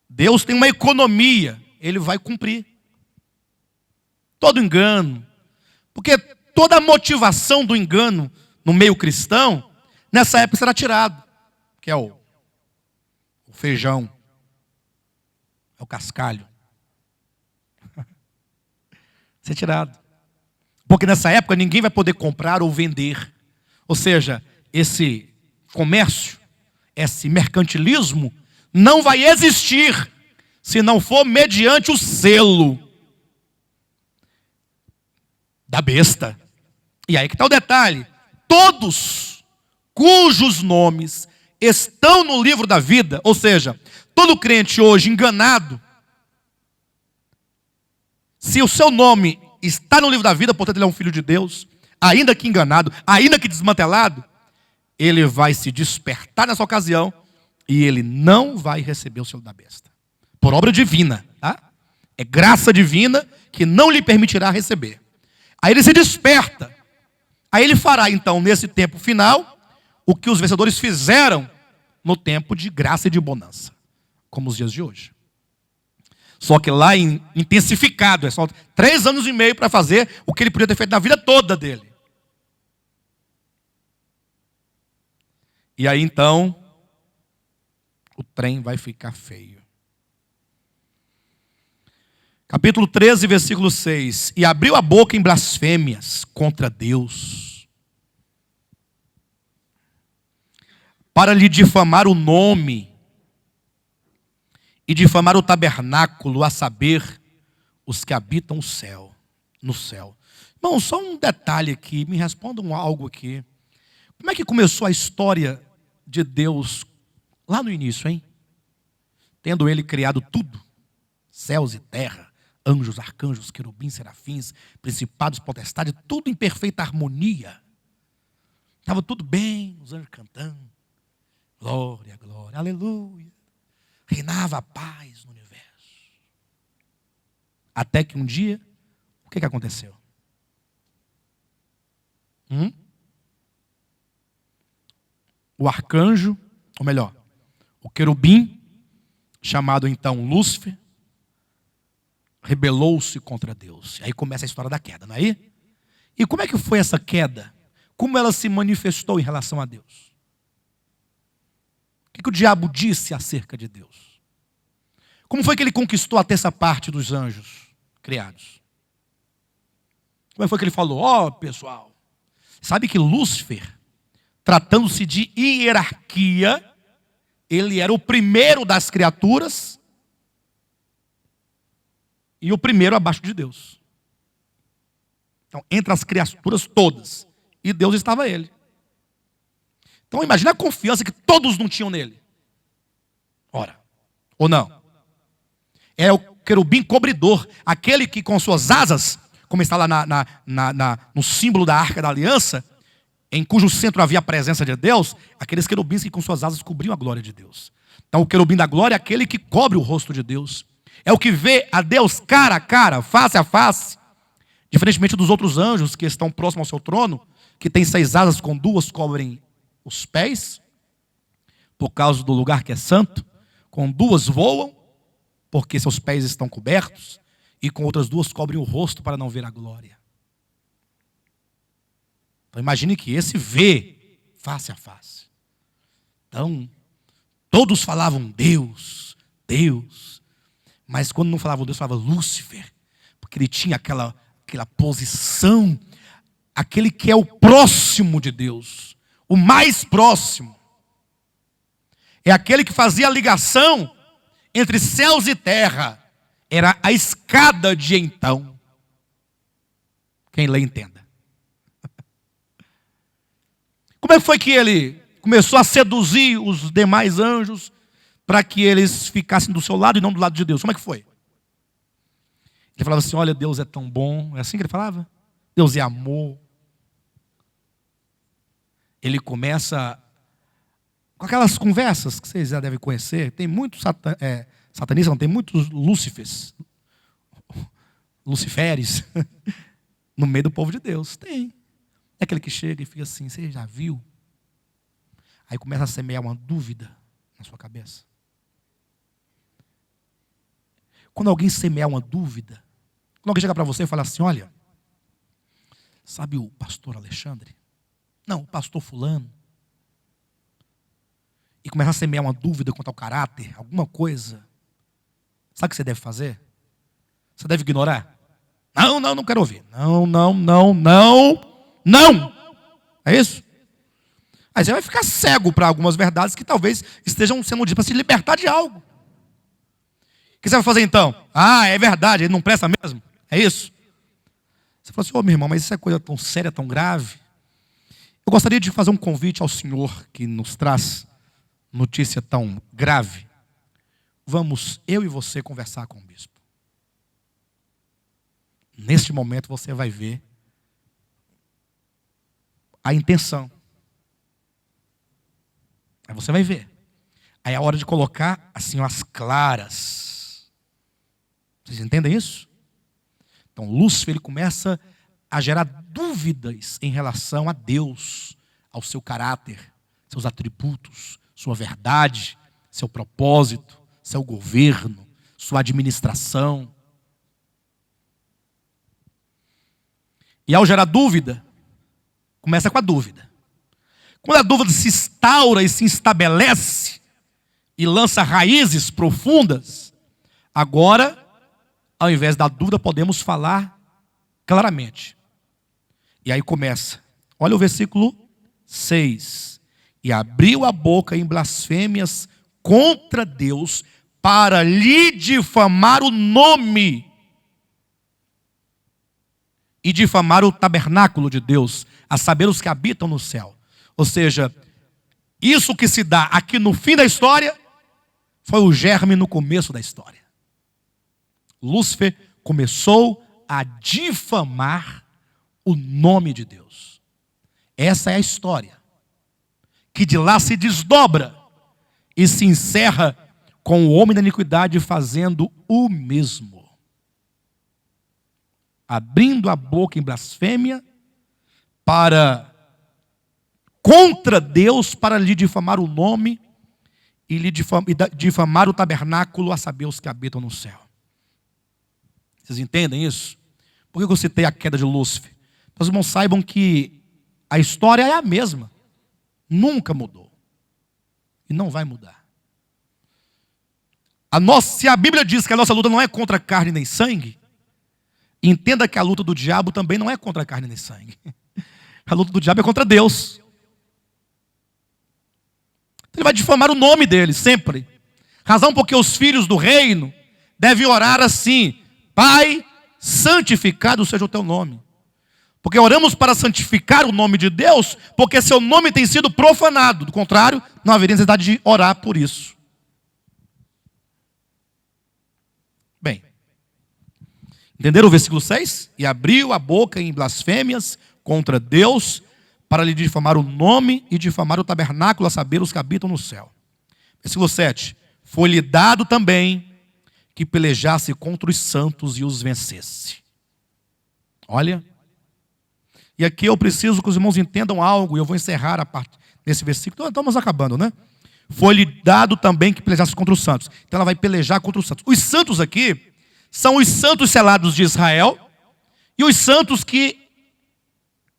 Speaker 1: Deus tem uma economia, ele vai cumprir. Todo engano. Porque toda a motivação do engano no meio cristão, nessa época será tirado. Que é o feijão. É o cascalho. Ser tirado. Porque nessa época ninguém vai poder comprar ou vender. Ou seja, esse comércio, esse mercantilismo, não vai existir se não for mediante o selo da besta. E aí que está o detalhe. Todos cujos nomes estão no livro da vida, ou seja, todo crente hoje enganado, se o seu nome está no livro da vida, portanto ele é um filho de Deus, ainda que enganado, ainda que desmantelado, ele vai se despertar nessa ocasião e ele não vai receber o selo da besta. Por obra divina, tá? É graça divina que não lhe permitirá receber. Aí ele se desperta. Aí ele fará então, nesse tempo final, o que os vencedores fizeram no tempo de graça e de bonança, como os dias de hoje. Só que lá intensificado, é só 3 anos e meio para fazer o que ele podia ter feito na vida toda dele. E aí então, o trem vai ficar feio. Capítulo 13, versículo 6. E abriu a boca em blasfêmias contra Deus, para lhe difamar o nome, e difamar o tabernáculo, a saber, os que habitam o céu, no céu. Irmão, só um detalhe aqui, me respondam algo aqui. Como é que começou a história de Deus lá no início, hein? Tendo ele criado tudo, céus e terra, anjos, arcanjos, querubins, serafins, principados, potestades, tudo em perfeita harmonia. Estava tudo bem, os anjos cantando. Glória, glória, aleluia. Reinava a paz no universo. Até que um dia, o que aconteceu? O arcanjo, ou melhor, o querubim, chamado então Lúcifer, rebelou-se contra Deus. Aí começa a história da queda, não é aí? E como é que foi essa queda? Como ela se manifestou em relação a Deus? O que o diabo disse acerca de Deus? Como foi que ele conquistou a terça parte dos anjos criados? Como foi que ele falou? Pessoal, sabe que Lúcifer, tratando-se de hierarquia, ele era o primeiro das criaturas e o primeiro abaixo de Deus. Então, entre as criaturas todas, e Deus estava ele. Então, imagina a confiança que todos não tinham nele. Ora, ou não? É o querubim cobridor, aquele que com suas asas, como está lá no símbolo da Arca da Aliança, em cujo centro havia a presença de Deus, aqueles querubins que com suas asas cobriam a glória de Deus. Então o querubim da glória é aquele que cobre o rosto de Deus. É o que vê a Deus cara a cara, face a face. Diferentemente dos outros anjos que estão próximos ao seu trono, que tem 6 asas, com 2 cobrem os pés, por causa do lugar que é santo, com 2 voam, porque seus pés estão cobertos, e com outras 2 cobrem o rosto para não ver a glória. Então imagine que esse vê face a face. Então, todos falavam Deus, Deus. Mas quando não falavam Deus, falava Lúcifer. Porque ele tinha aquela posição, aquele que é o próximo de Deus. O mais próximo. É aquele que fazia a ligação entre céus e terra. Era a escada de então. Quem lê, entenda. Como é que foi que ele começou a seduzir os demais anjos para que eles ficassem do seu lado e não do lado de Deus? Como é que foi? Ele falava assim, olha, Deus é tão bom. É assim que ele falava? Deus é amor. Ele começa com aquelas conversas que vocês já devem conhecer. Tem muitos satanistas, não, tem muitos Lúcifers. Luciferes. No meio do povo de Deus. Tem. É aquele que chega e fica assim, você já viu? Aí começa a semear uma dúvida na sua cabeça. Quando alguém semear uma dúvida, quando alguém chega para você e fala assim, olha, sabe o pastor Alexandre? Não, o pastor fulano. E começa a semear uma dúvida quanto ao caráter, alguma coisa. Sabe o que você deve fazer? Você deve ignorar? Não quero ouvir. Não! É isso? Aí você vai ficar cego para algumas verdades que talvez estejam sendo ditas para se libertar de algo. O que você vai fazer então? É verdade, ele não presta mesmo? É isso? Você fala assim, meu irmão, mas isso é coisa tão séria, tão grave. Eu gostaria de fazer um convite ao senhor que nos traz notícia tão grave. Vamos, eu e você, conversar com o bispo. Neste momento você vai ver a intenção. Aí você vai ver. Aí é a hora de colocar assim as claras. Vocês entendem isso? Então Lúcifer, ele começa a gerar dúvidas em relação a Deus, ao seu caráter, seus atributos, sua verdade, seu propósito, seu governo, sua administração. E ao gerar dúvida, começa com a dúvida. Quando a dúvida se instaura e se estabelece e lança raízes profundas, agora, ao invés da dúvida, podemos falar claramente. E aí começa. Olha o versículo 6. E abriu a boca em blasfêmias contra Deus para lhe difamar o nome e difamar o tabernáculo de Deus, a saber, os que habitam no céu. Ou seja, isso que se dá aqui no fim da história foi o germe no começo da história. Lúcifer começou a difamar o nome de Deus. Essa é a história, que de lá se desdobra e se encerra com o homem da iniquidade fazendo o mesmo. Abrindo a boca em blasfêmia contra Deus, para lhe difamar o nome e lhe difamar o tabernáculo, a saber, os que habitam no céu. Vocês entendem isso? Por que eu citei a queda de Lúcifer? Para os irmãos saibam que a história é a mesma. Nunca mudou. E não vai mudar. Se a Bíblia diz que a nossa luta não é contra carne nem sangue, entenda que a luta do diabo também não é contra carne nem sangue. A luta do diabo é contra Deus. Ele vai difamar o nome dele, sempre. Razão porque os filhos do reino devem orar assim: Pai, santificado seja o teu nome. Porque oramos para santificar o nome de Deus, porque seu nome tem sido profanado. Do contrário, não haveria necessidade de orar por isso. Bem, entenderam o versículo 6? E abriu a boca em blasfêmias contra Deus, para lhe difamar o nome e difamar o tabernáculo, a saber, os que habitam no céu. Versículo 7. Foi-lhe dado também que pelejasse contra os santos e os vencesse. Olha. E aqui eu preciso que os irmãos entendam algo, e eu vou encerrar a parte desse versículo. Estamos acabando, né? Foi-lhe dado também que pelejasse contra os santos. Então ela vai pelejar contra os santos. Os santos aqui são os santos selados de Israel e os santos que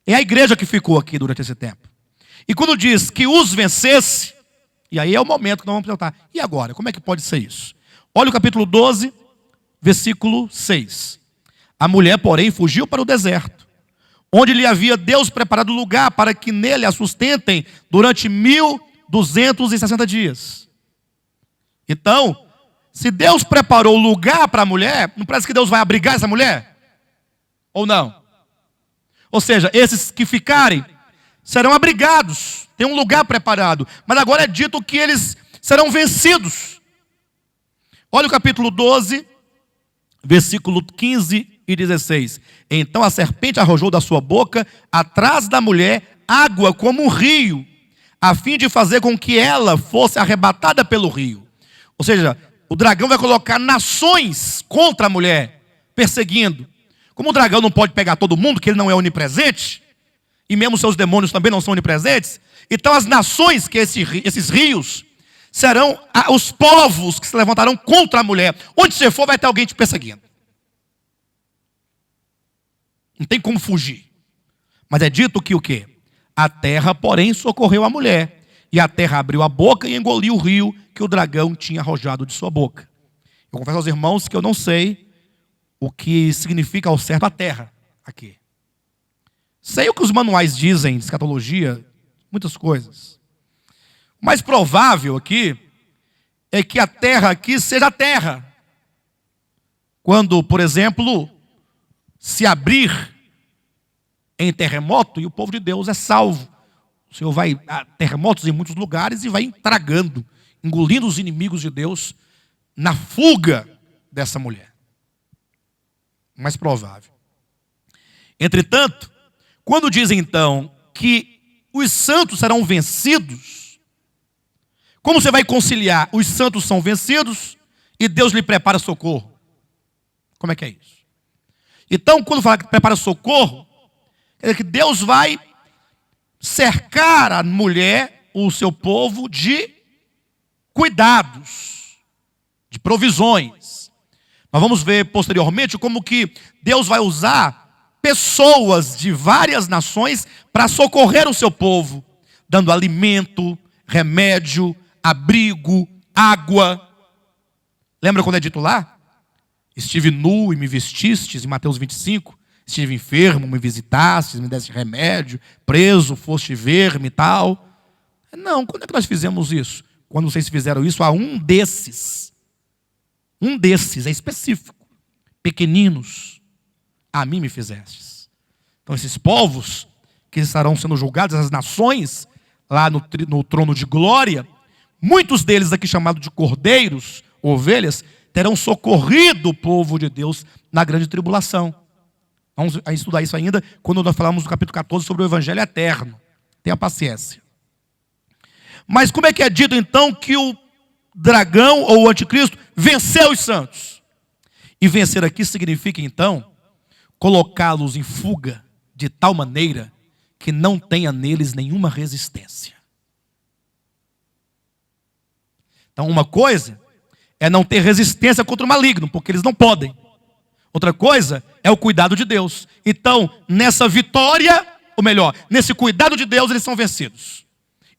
Speaker 1: é a igreja que ficou aqui durante esse tempo. E quando diz que os vencesse, e aí é o momento que nós vamos perguntar: e agora? Como é que pode ser isso? Olha o capítulo 12, versículo 6. A mulher, porém, fugiu para o deserto, onde lhe havia Deus preparado lugar para que nele a sustentem durante 1260 dias. Então, se Deus preparou lugar para a mulher, não parece que Deus vai abrigar essa mulher? Ou não? Ou seja, esses que ficarem serão abrigados, tem um lugar preparado. Mas agora é dito que eles serão vencidos. Olha o capítulo 12, versículo 15 e 16. Então a serpente arrojou da sua boca, atrás da mulher, água como um rio, a fim de fazer com que ela fosse arrebatada pelo rio. Ou seja, o dragão vai colocar nações contra a mulher, perseguindo. Como o dragão não pode pegar todo mundo, que ele não é onipresente, e mesmo seus demônios também não são onipresentes, então as nações, que esses rios, serão os povos que se levantarão contra a mulher. Onde você for, vai ter alguém te perseguindo. Não tem como fugir. Mas é dito que o quê? A terra, porém, socorreu a mulher. E a terra abriu a boca e engoliu o rio que o dragão tinha arrojado de sua boca. Eu confesso aos irmãos que eu não sei o que significa ao certo a terra aqui. Sei o que os manuais dizem de escatologia, muitas coisas. O mais provável aqui é que a terra aqui seja a terra. Quando, por exemplo, se abrir em terremoto e o povo de Deus é salvo. O Senhor vai a terremotos em muitos lugares e vai tragando, engolindo os inimigos de Deus na fuga dessa mulher. Mais provável. Entretanto, quando dizem então que os santos serão vencidos, como você vai conciliar os santos são vencidos e Deus lhe prepara socorro? Como é que é isso? Então, quando fala que prepara socorro, quer dizer que Deus vai cercar a mulher, o seu povo, de cuidados, de provisões. Nós vamos ver posteriormente como que Deus vai usar pessoas de várias nações para socorrer o seu povo, dando alimento, remédio, abrigo, água. Lembra quando é dito lá? Estive nu e me vestistes, em Mateus 25. Estive enfermo, me visitastes, me deste remédio. Preso, foste ver-me e tal. Não, quando é que nós fizemos isso? Quando vocês fizeram isso a um desses. Um desses, é específico. Pequeninos, a mim me fizestes. Então esses povos que estarão sendo julgados, essas nações, lá no trono de glória, muitos deles aqui chamados de cordeiros, ovelhas, terão socorrido o povo de Deus na grande tribulação. Vamos estudar isso ainda quando nós falamos no capítulo 14 sobre o evangelho eterno. Tenha paciência. Mas como é que é dito então que o dragão ou o anticristo venceu os santos? E vencer aqui significa então colocá-los em fuga de tal maneira que não tenha neles nenhuma resistência. Então uma coisa é não ter resistência contra o maligno, porque eles não podem. Outra coisa é o cuidado de Deus. Então, nessa vitória, ou melhor, nesse cuidado de Deus, eles são vencidos.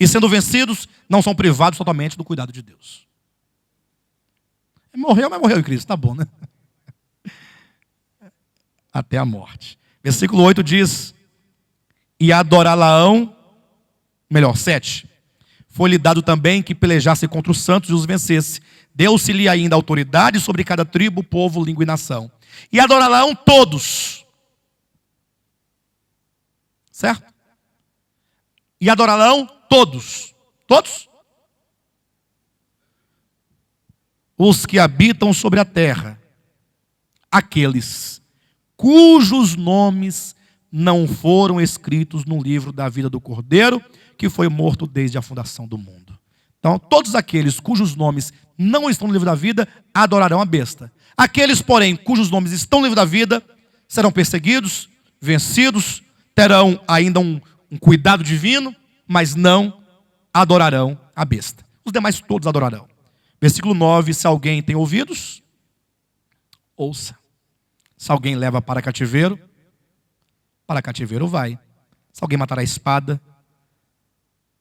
Speaker 1: E sendo vencidos, não são privados totalmente do cuidado de Deus. Morreu, mas morreu em Cristo, tá bom, né? Até a morte. Versículo 8 diz: e adorá-la-ão, melhor, 7. Foi-lhe dado também que pelejasse contra os santos e os vencesse. Deu-se-lhe ainda autoridade sobre cada tribo, povo, língua e nação. E adorarão todos. Certo? E adorarão todos. Todos? Os que habitam sobre a terra. Aqueles cujos nomes não foram escritos no livro da vida do Cordeiro, que foi morto desde a fundação do mundo. Então, todos aqueles cujos nomes não estão no livro da vida, adorarão a besta. Aqueles, porém, cujos nomes estão no livro da vida, serão perseguidos, vencidos, terão ainda um cuidado divino, mas não adorarão a besta. Os demais todos adorarão. Versículo 9, se alguém tem ouvidos, ouça. Se alguém leva para cativeiro vai. Se alguém matar a espada,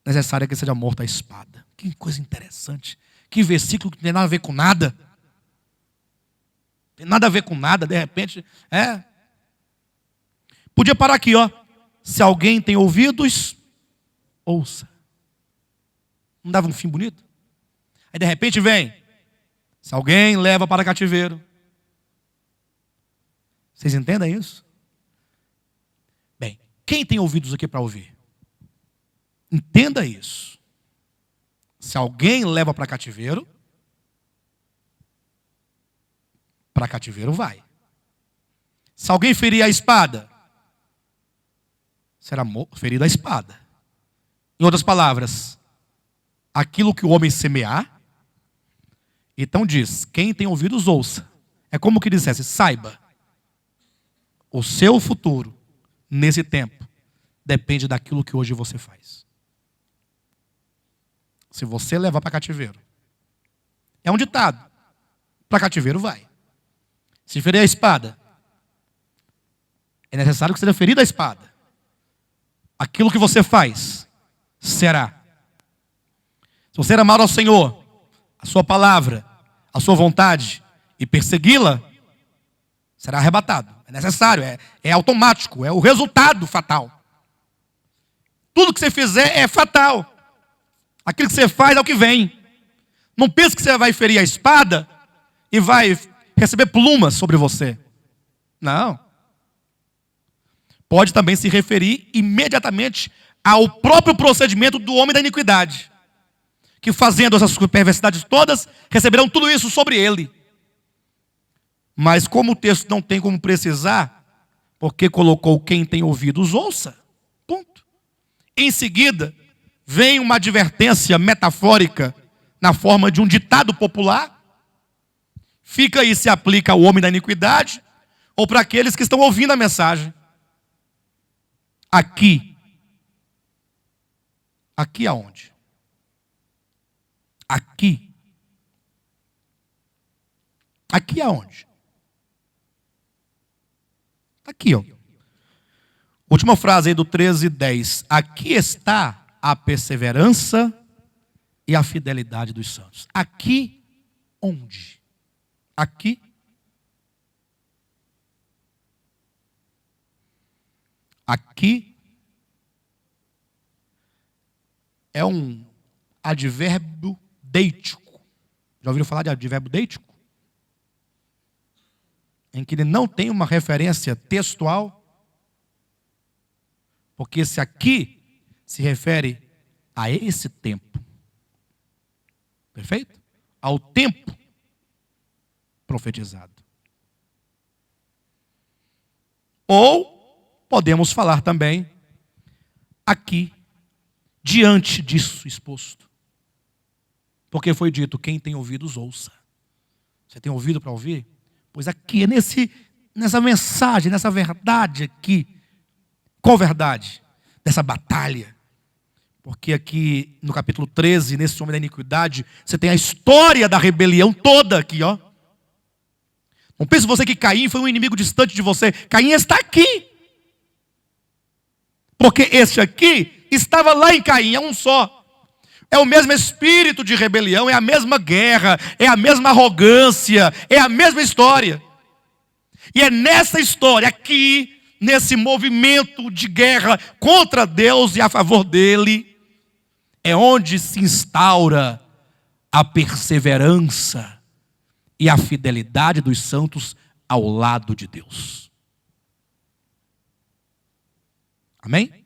Speaker 1: necessário que seja morto a espada. Que coisa interessante. Que versículo que não tem nada a ver com nada. Tem nada a ver com nada, de repente. Podia parar aqui, ó. Se alguém tem ouvidos, ouça. Não dava um fim bonito? Aí de repente vem. Se alguém leva para cativeiro. Vocês entendem isso? Bem, quem tem ouvidos aqui para ouvir? Entenda isso. Se alguém leva para cativeiro vai. Se alguém ferir a espada, será ferido a espada. Em outras palavras, aquilo que o homem semear, então diz, quem tem ouvidos ouça. É como que dissesse, saiba, o seu futuro, nesse tempo, depende daquilo que hoje você faz. Se você levar para cativeiro, é um ditado, para cativeiro vai. Se ferir a espada, é necessário que seja ferida a espada. Aquilo que você faz, será. Se você amar ao Senhor, a sua palavra, a sua vontade, e persegui-la, será arrebatado. É necessário, é automático, é o resultado fatal. Tudo que você fizer é fatal. Aquilo que você faz é o que vem. Não pense que você vai ferir a espada e vai receber plumas sobre você. Não. Pode também se referir imediatamente ao próprio procedimento do homem da iniquidade, que fazendo essas perversidades todas, receberão tudo isso sobre ele. Mas como o texto não tem como precisar, porque colocou quem tem ouvidos ouça, ponto. Em seguida, vem uma advertência metafórica na forma de um ditado popular. Fica aí se aplica ao homem da iniquidade ou para aqueles que estão ouvindo a mensagem. Aqui aonde? Aqui aonde? Aqui, ó. Última frase aí do 13:10. Aqui está a perseverança e a fidelidade dos santos. Aqui onde? Aqui. Aqui é um advérbio deítico. Já ouviram falar de advérbio deítico? Em que ele não tem uma referência textual, porque esse aqui se refere a esse tempo. Perfeito? Ao tempo profetizado. Ou podemos falar também aqui, diante disso exposto. Porque foi dito, quem tem ouvidos ouça. Você tem ouvido para ouvir? Pois aqui, é nessa mensagem, nessa verdade aqui. Qual verdade? Dessa batalha. Porque aqui no capítulo 13, nesse homem da iniquidade, você tem a história da rebelião toda aqui, ó. Não pense você que Caim foi um inimigo distante de você. Caim está aqui. Porque este aqui estava lá em Caim, é um só. É o mesmo espírito de rebelião, é a mesma guerra, é a mesma arrogância, é a mesma história. E é nessa história aqui, nesse movimento de guerra contra Deus e a favor dele, é onde se instaura a perseverança e a fidelidade dos santos ao lado de Deus. Amém?